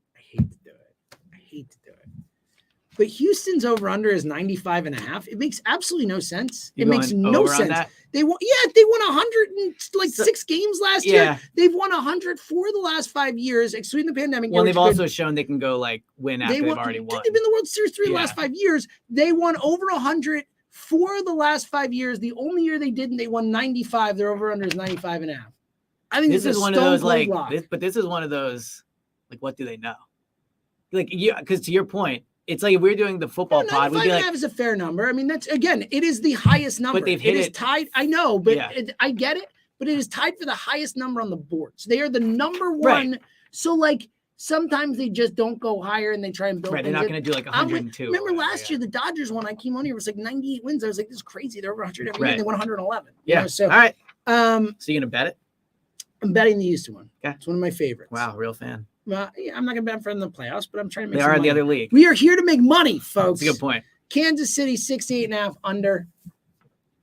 But Houston's over-under is 95.5. It makes absolutely no sense. You It makes going no over on sense. that? They won 106 games last year. They've won 100 for the last 5 years, excluding the pandemic. Well, year, they've which is also shown they can go like win after they've already won. They've been in the World Series 3 of the last 5 years. They won over 100 for the last 5 years. The only year they didn't, they won 95. Their over-under is 95.5. I think This is one of those but this is one of those like, what do they know? Like, because to your point, it's like if we're doing the football pod, we'd be like, 95.5 is a fair number. I mean, that's again, it is the highest number. But they've hit it is it. tied. I know, but Yeah. I get it. But it is tied for the highest number on the boards. They are the number one. Right. So like sometimes they just don't go higher and they try and build. right, they're not going to do like 102. Remember last year the Dodgers won. I came on here, it was like 98 wins. I was like, this is crazy. They're over 100 every year. Right. They won 111. Yeah. So all right. So So you're going to bet it? I'm betting the Houston one. Okay. It's one of my favorites. Wow, real fan. Well, yeah, I'm not gonna bet for them in the playoffs, but I'm trying to make. They some are in the money. other league. We are here to make money, folks. That's a good point. Kansas City 68.5 under.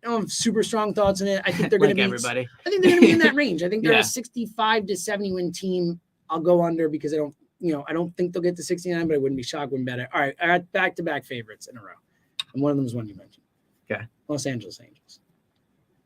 I don't have super strong thoughts on it. I think they're going to Like be everybody. I think they're going to be in that range. I think they're Yeah. a 65 to 70 win team. I'll go under because I don't think they'll get to 69, but I wouldn't be shocked when bet it. All right, I got back-to-back favorites in a row, and one of them is one you mentioned. Okay. Los Angeles Angels.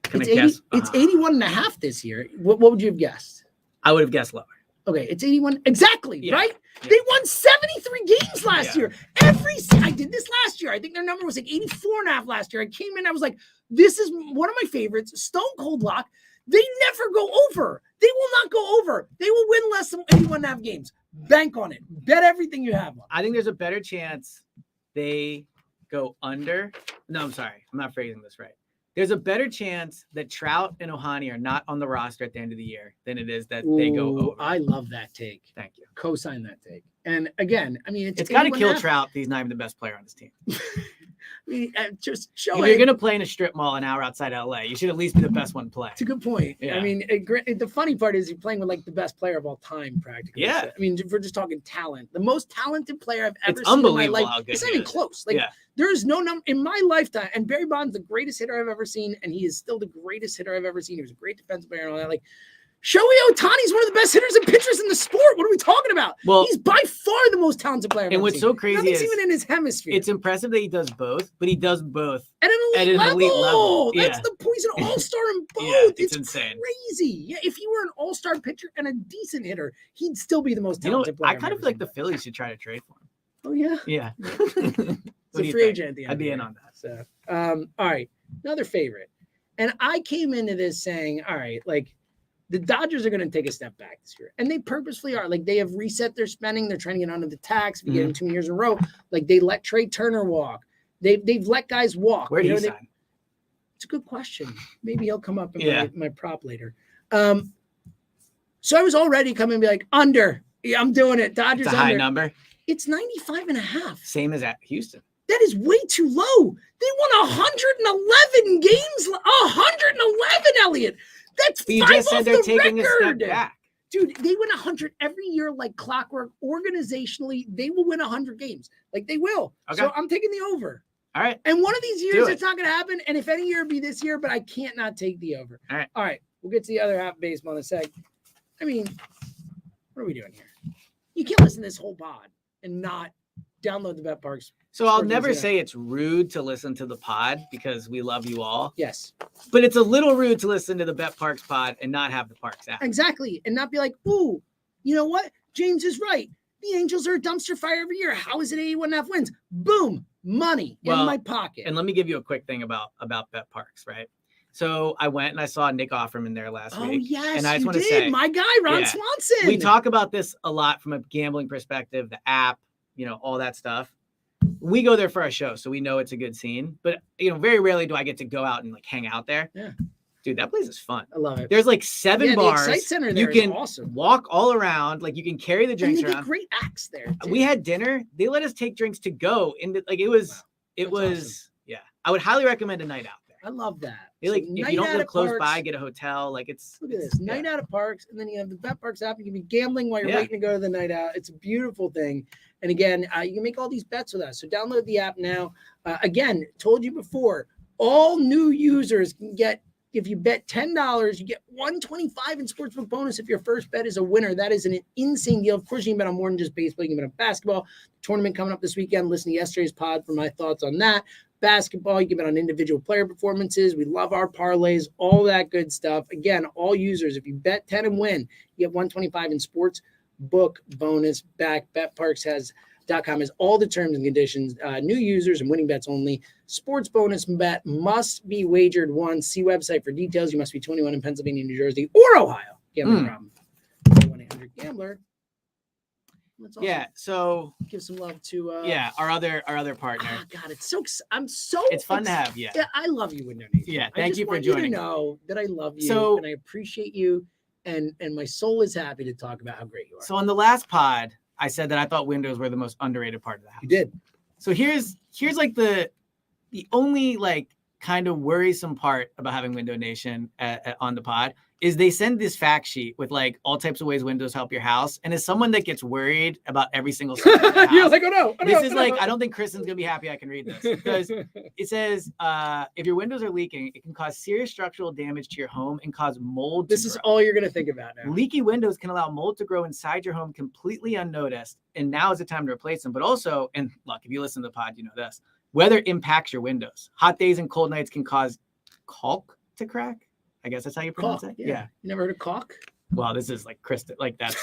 Can It's I guess? 81.5 this year. What would you have guessed? I would have guessed lower. Okay, it's 81. Exactly, Yeah. right? Yeah. They won 73 games last year. I did this last year. I think their number was like 84.5 last year. I came in, I was like, this is one of my favorites. Stone Cold Lock. They never go over. They will not go over. They will win less than 81.5 games. Bank on it. Bet everything you have on. I think there's a better chance they go under. No, I'm sorry. I'm not phrasing this right. There's a better chance that Trout and Ohani are not on the roster at the end of the year than it is that they go over. I love that take. Thank you. Co-sign that take. And again, I mean, it's got to kill Trout. He's not even the best player on this team. I mean, just show if you're going to play in a strip mall an hour outside LA, you should at least be the best one playing. It's a good point. Yeah. I mean, the funny part is you're playing with like the best player of all time, practically. Yeah. So, I mean, if we're just talking talent, the most talented player I've ever it's seen in my unbelievable life. how good It's not even close. Like, yeah. there is no number in my lifetime. And Barry Bonds, the greatest hitter I've ever seen, and he is still the greatest hitter I've ever seen. He was a great defensive player and all that. Like, Shohei Ohtani's one of the best hitters and pitchers in the sport. What are we talking about? Well, he's by far the most talented player I've ever what's seen. so crazy Nothing's is even in his hemisphere. It's impressive that he does both, but he does both at an elite level. That's the point. He's an all-star in both. Yeah, it's insane. Crazy. Yeah, if he were an all-star pitcher and a decent hitter, he'd still be the most talented player. I kind of feel like the Phillies should try to trade for him. Oh, yeah? Yeah. It's a free agent at the end. I'd be in on that. So, all right. Another favorite. And I came into this saying, all right, like, the Dodgers are going to take a step back this year. And they purposefully are. Like, they have reset their spending. They're trying to get under the tax. If you get them 2 years in a row, like, they let Trey Turner walk. They've let guys walk. Where did he sign? It's a good question. Maybe he'll come up in my prop later. So I was already coming and be like, under. Yeah, I'm doing it. Dodgers it's a high number. It's 95.5. Same as at Houston. That is way too low. They won 111 games. 111, Elliot. That's you five just said off they're the taking record. A step back. Dude, they win 100 every year like clockwork. Organizationally, they will win 100 games. Like, they will. Okay. So I'm taking the over. All right. And one of these years, it's not going to happen. And if any year, it'd be this year, but I can't not take the over. All right. We'll get to the other half of baseball in a sec. I mean, what are we doing here? You can't listen to this whole pod and not download the Bet Parks. So I'll never say it's rude to listen to the pod because we love you all. Yes. But it's a little rude to listen to the Bet Parks pod and not have the Parks app. Exactly. And not be like, ooh, you know what? James is right. The Angels are a dumpster fire every year. How is it 81.5 wins? Boom. Money in my pocket. And let me give you a quick thing about Bet Parks, right? So I went and I saw Nick Offerman there last week. Oh, yes, and I just you want to did. say, my guy, Ron Swanson. We talk about this a lot from a gambling perspective, the app, all that stuff. We go there for our show, so we know it's a good scene. But, very rarely do I get to go out and, like, hang out there. Yeah. Dude, that place is fun. I love it. There's, like, 7 bars. The Excite Center there you can is awesome. walk all around. Like, you can carry the drinks and they around. Get great acts there, too. We had dinner. They let us take drinks to go. Like, it was, awesome. Yeah. I would highly recommend a night out there. I love that. So if you don't live close by, get a hotel. Like, it's look at this night out of Parks, and then you have the Bet Parks app. You can be gambling while you're waiting to go to the night out. It's a beautiful thing. And again, you can make all these bets with us. So download the app now. Again, told you before, all new users can get, if you bet $10, you get $125 in sportsbook bonus if your first bet is a winner. That is an insane deal. Of course, you can bet on more than just baseball. You can bet on basketball. Tournament coming up this weekend. Listen to yesterday's pod for my thoughts on that. Basketball, you can bet on individual player performances. We love our parlays, all that good stuff. Again, all users, if you bet 10 and win, you get $125 in sports book bonus back. BetParks.com has all the terms and conditions. New users and winning bets only. Sports bonus bet must be wagered once. See website for details. You must be 21 in Pennsylvania, New Jersey, or Ohio. Gambling problem. 1-800-GAMBLER. Yeah, so give some love to our other partner. Oh God, it's fun to have. Yeah, I love you, Window Nation. Yeah, thank you for joining. You to know that I love you and I appreciate you, and my soul is happy to talk about how great you are. So on the last pod, I said that I thought windows were the most underrated part of the house. You did. So here's like the only like kind of worrisome part about having Window Nation on the pod is they send this fact sheet with like all types of ways windows help your house. And as someone that gets worried about every single step of the house, you're like, oh no, this is like, I don't think Kristen's gonna be happy I can read this because it says if your windows are leaking, it can cause serious structural damage to your home and cause mold. This is all you're gonna think about now. Leaky windows can allow mold to grow inside your home completely unnoticed. And now is the time to replace them. But also, and look, if you listen to the pod, you know this. Weather impacts your windows. Hot days and cold nights can cause caulk to crack. I guess that's how you pronounce it. Yeah. You never heard of caulk? Well, this is like Kristen, like that's.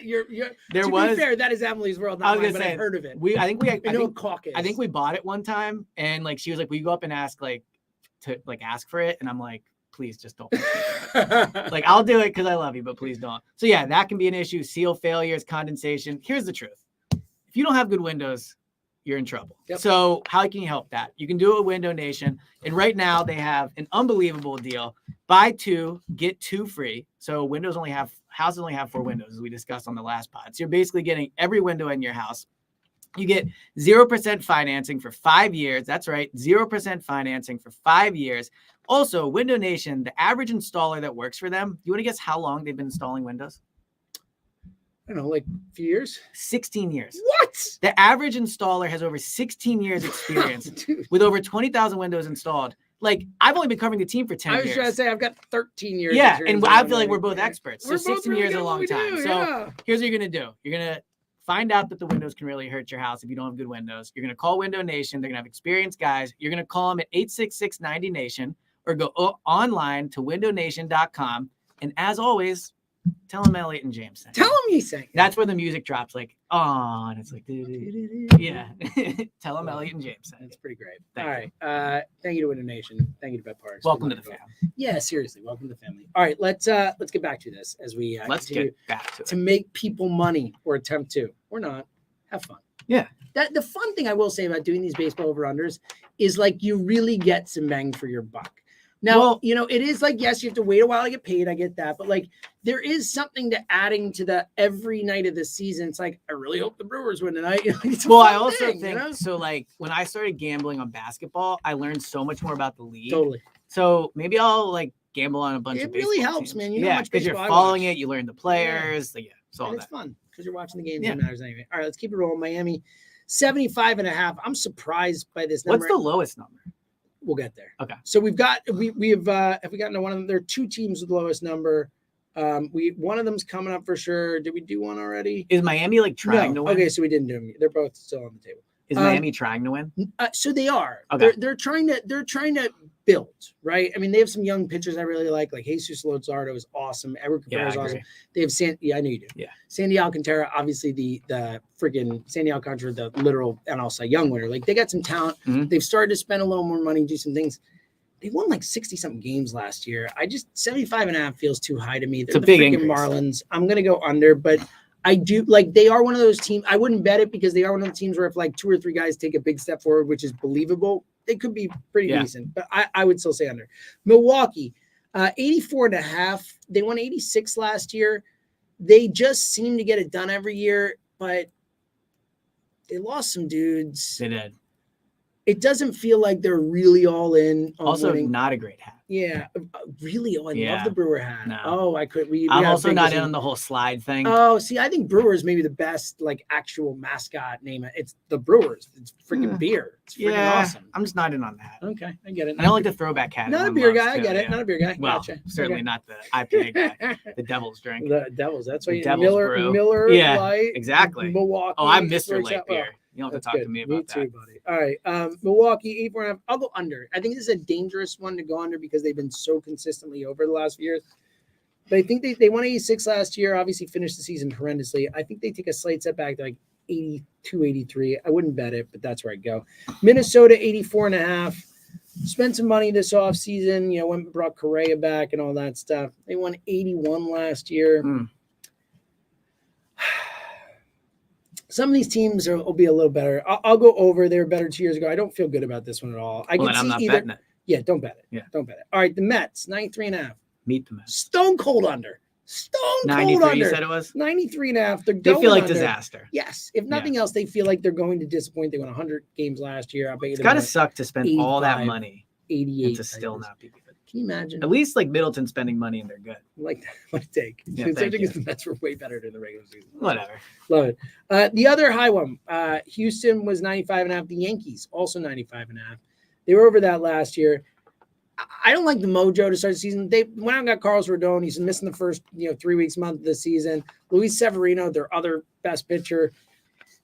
You're, There to was. be fair, that is Emily's world. I Not was mine, gonna but say I've heard of it. I think we bought it one time, and like she was like, "Will you go up and ask ask for it?" And I'm like, "Please, just don't." Like I'll do it because I love you, but please don't. So yeah, that can be an issue. Seal failures, condensation. Here's the truth: if you don't have good windows, you're in trouble. Yep. So how can you help that? You can do it with Window Nation. And right now they have an unbelievable deal. Buy 2, get 2 free. So houses only have 4 windows, as we discussed on the last pod. So you're basically getting every window in your house. You get 0% financing for 5 years. That's right. 0% financing for 5 years. Also, Window Nation, the average installer that works for them, you want to guess how long they've been installing windows? I don't know, like a few years? 16 years. What? The average installer has over 16 years experience with over 20,000 windows installed. Like, I've only been covering the team for 10 years. I was trying to say I've got 13 years. Yeah, and I feel like we're both experts. So 16 really years is good a at what long we time. do, So yeah. here's what you're going to do. You're going to find out that the windows can really hurt your house if you don't have good windows. You're going to call Window Nation. They're going to have experienced guys. You're going to call them at 866-90-NATION or go online to windownation.com. And as always, tell them Elliot and James sang. Tell them you sang. That's where the music drops, like, oh, and it's like, yeah. Tell them Elliot and James sang. That's pretty great. Thank All right. Thank you to Window Nation. Thank you to Bet Parks. Welcome to the family. Yeah, seriously. Welcome to the family. All right, let's get back to this as we Let's continue get back to it. to make people money or attempt to or not. Have fun. Yeah. The fun thing I will say about doing these baseball over-unders is like you really get some bang for your buck. Now, it is like, yes, you have to wait a while to get paid. I get that. But like, there is something to adding to the every night of the season. It's like, I really hope the Brewers win tonight. Well, I also think, so like when I started gambling on basketball, I learned so much more about the league. Totally. So maybe I'll like gamble on a bunch of baseball It really helps, teams. man. You know how much because you're baseball I following watch. it. You learn the players. Yeah. It's all and that. it's fun because you're watching the games. Yeah. It matters anyway. All right, let's keep it rolling. Miami, 75.5. I'm surprised by this number. What's the lowest number? We'll get there. Okay. So we have gotten to one of them? There are 2 teams with the lowest number. One of them's coming up for sure. Did we do one already? Is Miami like trying to win? Okay, so we didn't do them. They're both still on the table. Is Miami trying to win? So they are. Okay. They're trying to build, right? I mean, they have some young pitchers I really like Jesus Luzardo is awesome. Edward Cabrera is awesome. They have I know you do. Yeah. Sandy Alcantara, obviously the freaking Sandy Alcantara, the literal NL Cy Young winner. Like they got some talent. Mm-hmm. They've started to spend a little more money, do some things. They won like 60-something games last year. 75.5 feels too high to me. They're it's a big freaking increase. Marlins. I'm gonna go under, but I do like they are one of those teams. I wouldn't bet it because they are one of the teams where if like 2 or 3 guys take a big step forward, which is believable, they could be pretty decent. But I would still say under. Milwaukee, 84.5. They won 86 last year. They just seem to get it done every year, but they lost some dudes. They did. It doesn't feel like they're really all in. On Also, winning. not a great hat. Yeah, really. Oh, I love the Brewer hat. No. Oh, I could. I'm also not in on the whole slide thing. Oh, see, I think Brewers maybe the best like actual mascot name. It's the Brewers. It's freaking beer. It's freaking awesome. I'm just not in on that. Okay, I get it. I don't like the throwback hat. Not a beer guy. I get it. Not a beer guy. Well, gotcha. certainly not the IPA guy. The Devil's drink. The Devils. That's why Brew. Miller Yeah, Light. exactly. Milwaukee. Oh, I'm Mr. works Light out well. beer. You don't have to talk to me about that. Me too, buddy. All right. Milwaukee, 8.5. I'll go under. I think this is a dangerous one to go under because they've been so consistently over the last few years. But I think they won 86 last year, obviously finished the season horrendously. I think they take a slight step back to like 82, 83. I wouldn't bet it, but that's where I go. Minnesota, 84.5. Spent some money this offseason, went and brought Correa back and all that stuff. They won 81 last year. Some of these teams will be a little better. I'll go over. They were better 2 years ago. I don't feel good about this one at all. I can see I'm not either. betting it. Yeah, don't bet it. Yeah. Don't bet it. All right, the Mets, 93.5. Meet the Mets. Stone cold under. Stone cold 93, under. you said it was? 93.5. They feel like under. disaster. Yes. If nothing else, they feel like they're going to disappoint. They won 100 games last year. I bet it's got to suck to spend all that money 88 and to still not be good. Can you imagine? At least like Middleton spending money and they're good. Like that. What a take. Yeah, Considering the Mets were way better than the regular season. Whatever. Love it. The other high one, Houston was 95.5. The Yankees also 95.5. They were over that last year. I don't like the mojo to start the season. They went out and got Carlos Rodon. He's missing the first 3 weeks, month of the season. Luis Severino, their other best pitcher.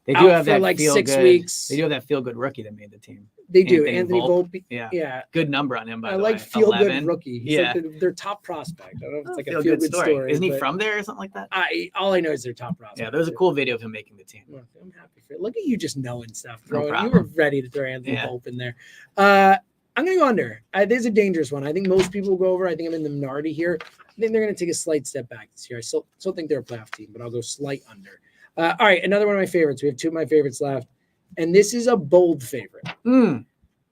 They do out have for that like feel 6 good. weeks. They do have that feel good rookie that made the team. They do. Anthony Volpe. Yeah. Good number on him, by I the like way. feel 11. good rookie. He's like their top prospect. I don't know if it's like a feel good story. Isn't he from there or something like that? All I know is their top prospect. Yeah, there was a cool video of him making the team. Well, I'm happy for it. Look at you just knowing stuff. No problem. You were ready to throw Anthony Volpe in there. I'm going to go under. There's a dangerous one. I think most people will go over. I think I'm in the minority here. I think they're going to take a slight step back this year. I still think they're a playoff team, but I'll go slight under. All right, another one of my favorites. We have 2 of my favorites left. And this is a bold favorite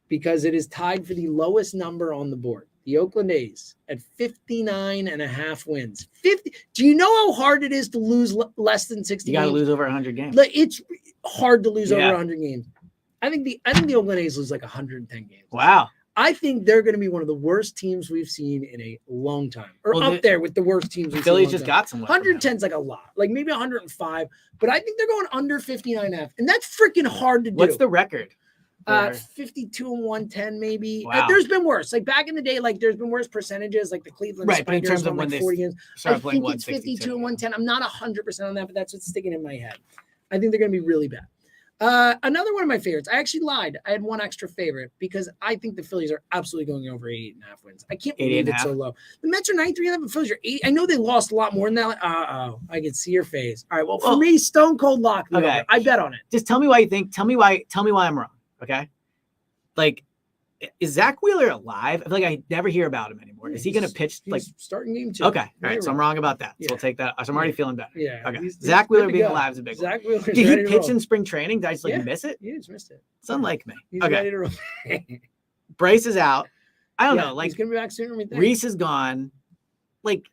because it is tied for the lowest number on the board. The Oakland A's at 59.5 wins. 50. Do you know how hard it is to lose less than 60 games? You got to lose over 100 games. Like, it's hard to lose over 100 games. I think the Oakland A's lose like 110 games. Wow. I think they're going to be one of the worst teams we've seen in a long time, or up there with the worst teams we've seen. Phillies just got some. 110 is like a lot, like maybe 105, but I think they're going under 59.5, and that's freaking hard to do. What's the record? 52 and 110, maybe. Wow. There's been worse. Like back in the day, like there's been worse percentages, like the Cleveland Spiders, but in terms of when they 40 games. I think it's 52 and 110. I'm not 100% on that, but that's what's sticking in my head. I think they're going to be really bad. Another one of my favorites. I actually lied. I had one extra favorite because I think the Phillies are absolutely going over 88.5 wins. I can't believe it's so low. The Mets are 93.5, the Phillies are 8. I know they lost a lot more than that. I can see your face. All right. Well, for me, stone cold lock. Okay. I bet on it. Just tell me why you think. Tell me why I'm wrong. Okay. Like, is Zach Wheeler alive? I feel like I never hear about him anymore. Is he going to pitch like starting game 2? Okay. All right. So I'm wrong about that. So we'll take that. So I'm already feeling better. Yeah. Okay. Zach Wheeler being alive is a big one. Did he pitch in spring training? Did I just miss it? You just missed it. It's unlike me. He's ready to roll. Bryce is out. I don't know. Like, he's going to be back sooner than we think. Reese is gone. Like,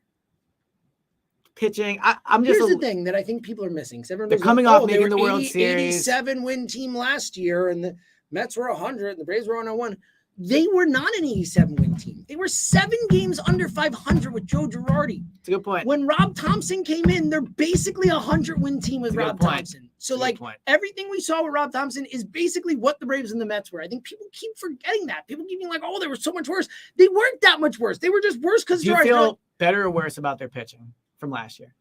pitching. I'm just. Here's the thing that I think people are missing. They're coming off making the World Series. 87 win team last year, and the Mets were 100, and the Braves were 101. They were not an 87-win team. They were 7 games under 500 with Joe Girardi. It's a good point. When Rob Thompson came in, they're basically a 100-win team with Rob Thompson. So, everything we saw with Rob Thompson is basically what the Braves and the Mets were. I think people keep forgetting that. People keep being like, oh, they were so much worse. They weren't that much worse. They were just worse because Do you feel better or worse about their pitching from last year?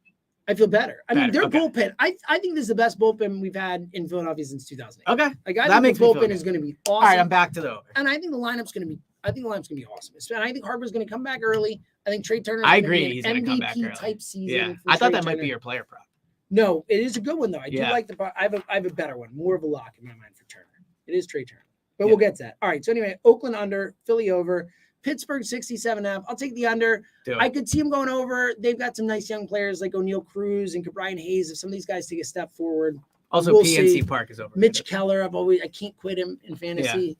I feel better. I mean, their bullpen. I think this is the best bullpen we've had in Philadelphia since 2008. Okay, like I think the bullpen is going to be awesome. All right, I'm back to the over. And I think the lineup's going to be. I think the lineup's going to be awesome. And I think Harper's going to come back early. I think Trey Turner. I agree. He's going to come back early. Type season. Yeah, I thought that might be your player prop. No, it is a good one though. I do like the. I have a better one, more of a lock in my mind for Turner. It is Trey Turner, but we'll get to that. All right. So anyway, Oakland under, Philly over. Pittsburgh 67.5. I'll take the under. I could see them going over. They've got some nice young players like O'Neal Cruz and Brian Hayes. If some of these guys take a step forward, also PNC Park is over. Mitch Keller, I can't quit him in fantasy.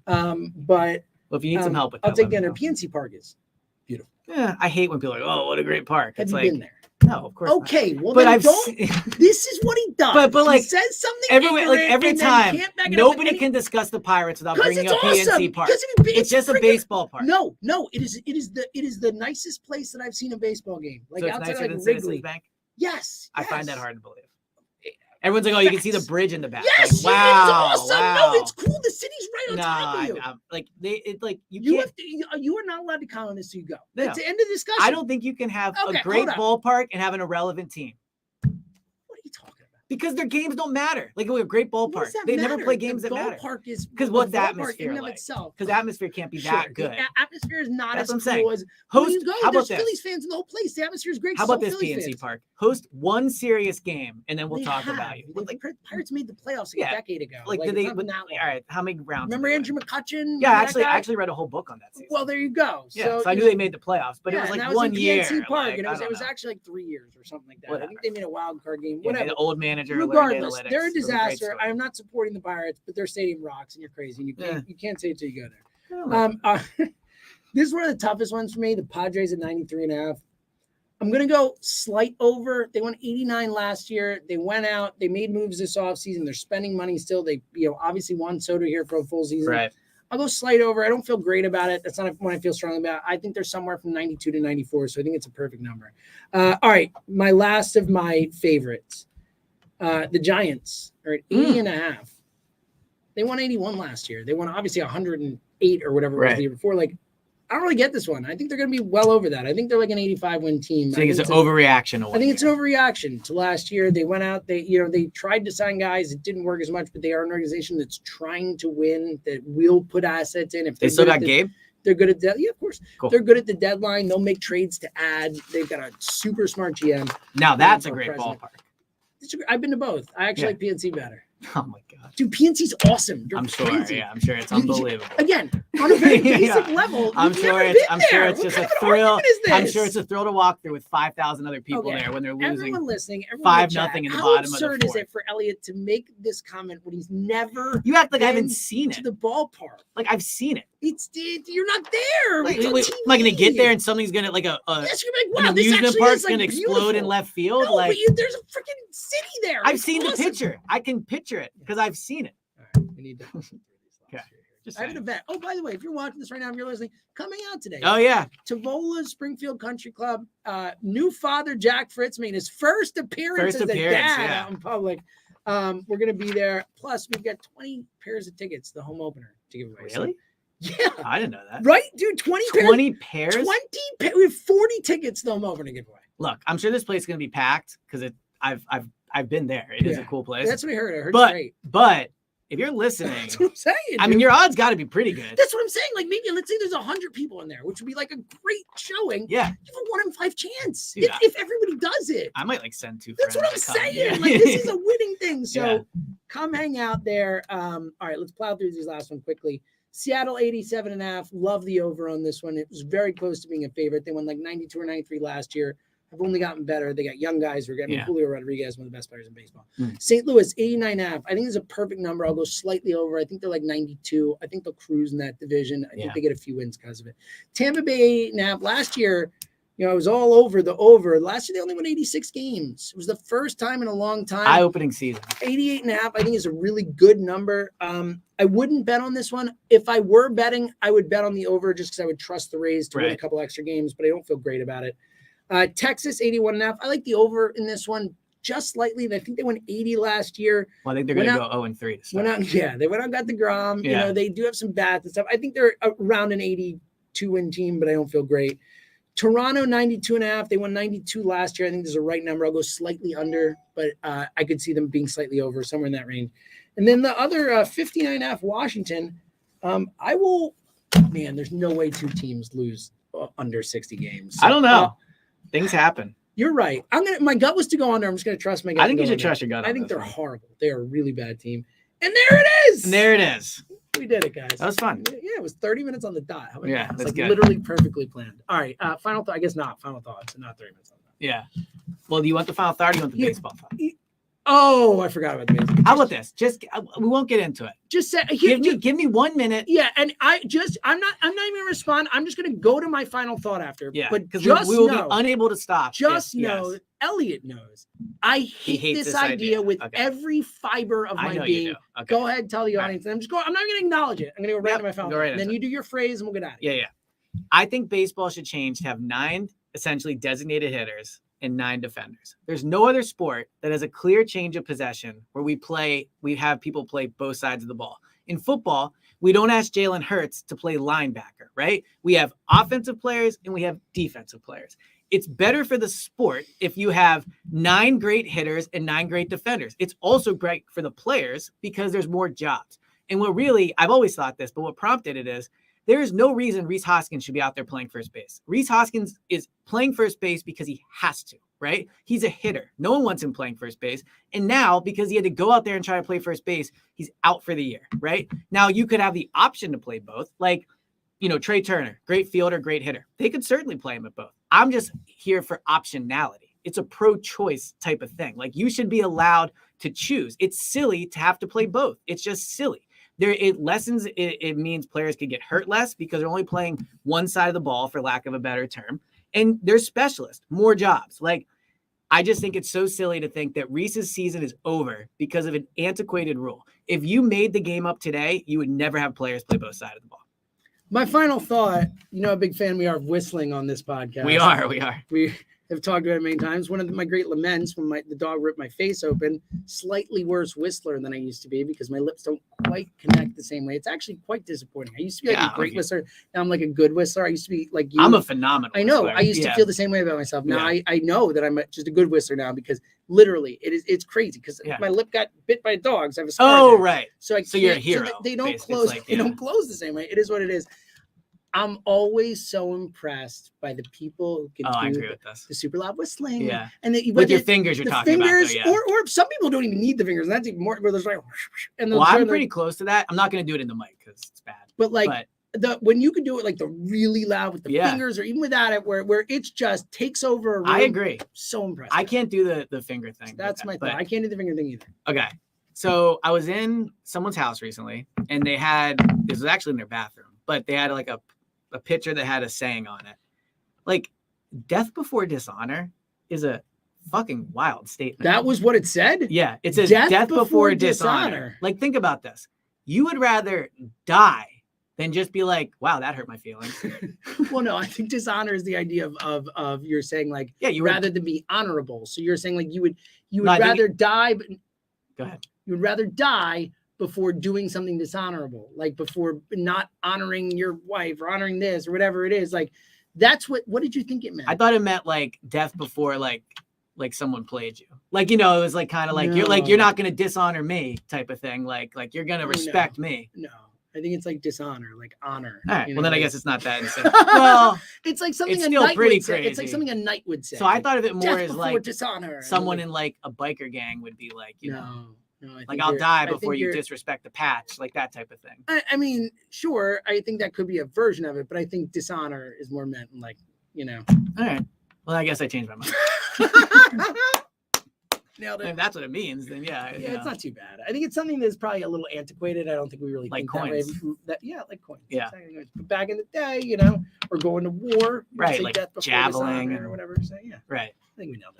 But if you need some help with that, I'll take the under. PNC Park is beautiful. Yeah, I hate when people are like, oh, what a great park. Have you been there? No, of course. Okay, not. Well, but this is what he does. But he says something every time. Nobody can discuss the Pirates without bringing up PNC Park. It's just a baseball park. No, it is the nicest place that I've seen a baseball game. Like so outside nicer like than Wrigley. Citizens Bank. Yes, I find that hard to believe. Everyone's like, oh, you can see the bridge in the back. Yes, like, wow, it's awesome. Wow. No, it's cool. The city's right on top of you. You are not allowed to count on this till you go. That's the end of the discussion. I don't think you can have a great ballpark and have an irrelevant team. What are you talking about? Because their games don't matter. Like, we have a great ballpark. They never play games that matter. Ballpark is because what's the atmosphere like? Because the atmosphere can't be that good. The atmosphere is not as cool as host. How about this? Phillies fans in the whole place. The atmosphere is great. How about this PNC Park? Host one serious game, and then we'll talk about you. Like Pirates made the playoffs a decade ago. Like did they? All right, how many rounds? Remember Andrew McCutchen? Yeah, I actually read a whole book on that season. Well, there you go. So I knew they made the playoffs, but it was like 1 year. PNC Park, and it was actually like 3 years or something like that. I think they made a wild card game. Whatever. The old manager. Regardless. They're a disaster. I'm not supporting the Pirates, but their stadium rocks, and you're crazy. And you can't say it till you go there. This is one of the toughest ones for me. The Padres at 93.5. I'm gonna go slight over. They won 89 last year. They went out. They made moves this offseason. They're spending money still. They obviously won Soto here for a full season. Right. I'll go slight over. I don't feel great about it. That's not one I feel strongly about. I think they're somewhere from 92 to 94, so I think it's a perfect number. All right, my last of my favorites. The Giants are at 80.5. They won 81 last year. They won obviously 108 or whatever it was the year before. Like, I don't really get this one. I think they're going to be well over that. I think they're like an 85-win team. I think it's an overreaction. I think it's an overreaction to last year. They went out, they tried to sign guys. It didn't work as much, but they are an organization that's trying to win, that will put assets in. If they still got Gabe? They're good at that. Yeah, of course. Cool. They're good at the deadline. They'll make trades to add. They've got a super smart GM. Now that's a great ballpark. I've been to both. I actually like PNC better. Oh my god, dude, PNC's awesome. They're I'm sure. crazy. Yeah, I'm sure it's unbelievable. Again, on a very basic level, I'm sure it's just a thrill. I'm sure it's a thrill to walk through with 5,000 other people there when they're losing. Everyone listening, 5-0 in the bottom of the fourth. How absurd is it for Elliot to make this comment when he's never? You act like I haven't seen it. To the ballpark, like I've seen it. You're not there. Like, am I gonna get there and something's gonna like an amusement park's gonna explode in left field? No, like but there's a freaking city there. I've seen the picture. I can picture it because I've seen it. All right, we need to. Okay. I have an event. Oh, by the way, if you're watching this right now, if you're listening, coming out today. Oh yeah, Tavola Springfield Country Club. New father Jack Fritz made his first appearance as a dad out in public. We're gonna be there. Plus, we've got 20 pairs of tickets, the home opener to give away. Really? Yeah, I didn't know that. Right, dude. 20 pairs. 20 pairs. We have 40 tickets the home opener to give away. Look, I'm sure this place is gonna be packed because I've been there. It is a cool place. That's what I heard. I heard it's great. But if you're listening, that's what I'm saying. I mean, your odds got to be pretty good. That's what I'm saying. Like maybe let's say there's 100 people in there, which would be like a great showing. Yeah, you have a 1 in 5 chance Dude, if everybody does it. I might like send 2 friends. That's what I'm saying. Yeah. Like this is a winning thing. So come hang out there. All right, let's plow through these last one quickly. Seattle 87.5. Love the over on this one. It was very close to being a favorite. They won like 92 or 93 last year. Have only gotten better. They got young guys. We're getting Julio Rodriguez, one of the best players in baseball. St. Louis 89.5. I think it's a perfect number. I'll go slightly over. I think they're like 92. I think they'll cruise in that division. I think they get a few wins because of it. Tampa Bay 8.5. Last year, it was all over the over. Last year, they only won 86 games. It was the first time in a long time. Eye-opening season. 88.5, I think, is a really good number. I wouldn't bet on this one. If I were betting, I would bet on the over just because I would trust the Rays to win a couple extra games, but I don't feel great about it. Texas 81.5. I like the over in this one just slightly. I think they won 80 last year. Well, I think they're going to go 0-3 to start. They went out and got the Grom. Yeah. They do have some bats and stuff. I think they're around an 82-win team, but I don't feel great. Toronto 92.5. They won 92 last year. I think there's a right number. I'll go slightly under, but I could see them being slightly over, somewhere in that range. And then the other 59.5 Washington. There's no way 2 teams lose under 60 games. So, I don't know. Things happen. You're right. My gut was to go under. I'm just going to trust my gut. I think you should trust your gut. I think they're horrible. They are a really bad team. And there it is. We did it, guys. That was fun. Yeah, it was 30 minutes on the dot. How about that? That's good. Literally perfectly planned. All right. Final thought. I guess not. Final thoughts. Not 30 minutes on the dot. Yeah. Well, do you want the final thought or do you want the baseball thought? Oh, I forgot about the baseball. How about this? We won't get into it. Just say, give me 1 minute. Yeah, and I'm not even gonna respond. I'm just gonna go to my final thought after. Yeah, but because we will be unable to stop. Just know, Elliot knows. I hate this idea with every fiber of my being. Okay. Go ahead, tell the audience. And I'm not gonna acknowledge it. I'm gonna go right to my final thought. And then you do your phrase, and we'll get out of here. Yeah. I think baseball should change to have 9 essentially designated hitters and 9 defenders. There's no other sport that has a clear change of possession where we have people play both sides of the ball. In football, we don't ask Jalen Hurts to play linebacker, right? We have offensive players and we have defensive players. It's better for the sport if you have 9 great hitters and 9 great defenders. It's also great for the players because there's more jobs. And I've always thought this, but what prompted it is, there is no reason Rhys Hoskins should be out there playing first base. Rhys Hoskins is playing first base because he has to, right? He's a hitter. No one wants him playing first base. And now, because he had to go out there and try to play first base, he's out for the year, right? Now, you could have the option to play both. Like, Trey Turner, great fielder, great hitter. They could certainly play him at both. I'm just here for optionality. It's a pro-choice type of thing. Like, you should be allowed to choose. It's silly to have to play both. It's just silly. It means players can get hurt less because they're only playing one side of the ball, for lack of a better term. And they're specialists, more jobs. Like, I just think it's so silly to think that Rhys's season is over because of an antiquated rule. If you made the game up today, you would never have players play both sides of the ball. My final thought, how big fan we are of whistling on this podcast. We are. I've talked about it many times. One of my great laments when the dog ripped my face open, slightly worse whistler than I used to be because my lips don't quite connect the same way. It's actually quite disappointing. I used to be like a great whistler. Now I'm like a good whistler. I used to be like you. I'm a phenomenal whistler. I used to feel the same way about myself. Now I know that I'm just a good whistler now because literally it's crazy because my lip got bit by dogs. I have a scar. Right. So you're a hero. So they don't close. Like, they don't close the same way. It is what it is. I'm always so impressed by the people who can do the super loud whistling. Yeah. And with your fingers, you're talking about. Though, or some people don't even need the fingers. And that's even more where there's like, and I'm pretty close to that. I'm not going to do it in the mic because it's bad. But when you can do it like the really loud with the fingers or even without it, where it's just takes over a room. I agree. So impressive. I can't do the finger thing. So that's my thought. I can't do the finger thing either. Okay. So I was in someone's house recently and this was actually in their bathroom, but they had like a picture that had a saying on it. Like, death before dishonor is a fucking wild statement. That was what it said? Yeah. It says death before dishonor. Like, think about this. You would rather die than just be like, wow, that hurt my feelings. Well, no, I think dishonor is the idea of you're saying like, rather than be honorable. So you're saying like you would rather die. But go ahead. You would rather die before doing something dishonorable, like before not honoring your wife or honoring this or whatever it is. Like, that's what did you think it meant? I thought it meant like death before like someone played you. Like, it was like kind of like, you're not going to dishonor me type of thing. Like you're going to respect me. No, I think it's like dishonor, like honor. All right. Well, then I guess it's not that insane. Well, it's like something it's a still knight pretty would say. crazy. It's like something a knight would say. So I thought of it more death as like dishonor. Someone in like a biker gang would be like, you know. No, like I'll die before you disrespect the patch, like that type of thing. I mean, sure, I think that could be a version of it, but I think dishonor is more meant in like, All right. Well, I guess I changed my mind. Nailed it. If that's what it means, then it's not too bad. I think it's something that's probably a little antiquated. I don't think we really like think coins. that way. Like coins. Yeah. But back in the day, or going to war, right? Like javelin or whatever. So right. I think we nailed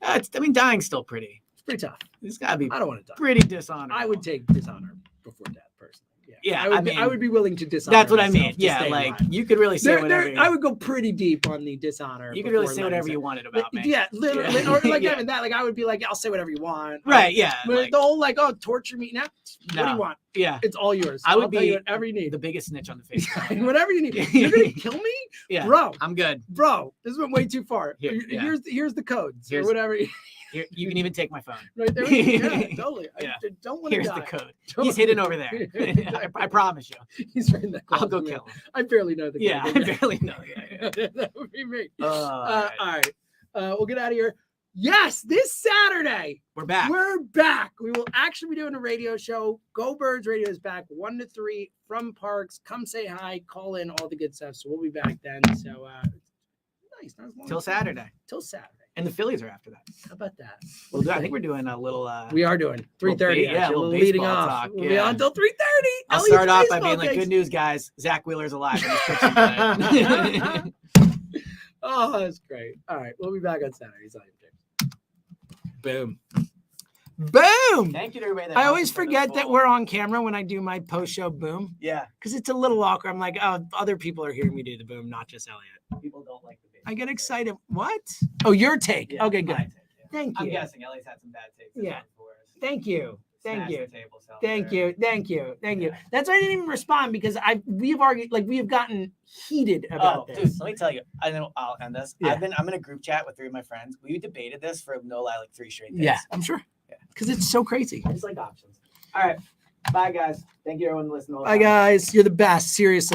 it. Dying's still pretty. Pretty tough. It's gotta be. I don't want to die. Pretty dishonorable. I would take dishonor before death, personally. Yeah, I would be willing to dishonor. That's what I mean. Yeah, like alive. You could really say whatever. I would go pretty deep on the dishonor. You could really say whatever you wanted about me. Yeah, literally, or like even that. Like I would be like, I'll say whatever you want. Right. Yeah. But the whole torture me. What do you want? Yeah, it's all yours. I would be whatever you need. The biggest snitch on the face. Whatever you need. You're gonna kill me? Yeah, bro. I'm good. Bro, this went way too far. Here's the codes or whatever. Here, you can even take my phone. Right there. Yeah, totally. Yeah. I don't want to die. Here's the code. He's hidden over there. I promise you. He's right in that closet. I'll go kill him. I barely know the code. Yeah, I barely know. Yeah. That would be me. All right. We'll get out of here. Yes, this Saturday. We're back. We will actually be doing a radio show. Go Birds Radio is back 1 to 3 from Parks. Come say hi, call in, all the good stuff. So we'll be back then. So nice. Not as long Till Saturday. And the Phillies are after that. How about that? I think we're doing a little. We are doing 3:30. Yeah, a little leading off. Talk. We'll be on until 3:30. I'll start off by being like, "Good news, guys! Zach Wheeler's alive." Oh, that's great. All right, we'll be back on Saturday. Boom. Thank you to everybody. I always forget that we're on camera when I do my post-show boom. Yeah. Because it's a little awkward. I'm like, oh, other people are hearing me do the boom, not just Elliot. People don't like the bass. I get excited. What? Oh, your take. Yeah, okay, good. Take, yeah. Thank you. I'm guessing Ellie's had some bad takes. Yeah. Thank you. Yeah. Thank you. That's why I didn't even respond because we've argued, like we have gotten heated about this. Dude, let me tell you. I know I'll end this. Yeah. I'm in a group chat with 3 of my friends. We debated this for no lie, like 3 straight days. Yeah, I'm sure. Yeah. Because it's so crazy. I just like options. All right. Bye guys. Thank you everyone listening. Bye guys. You're the best. Seriously.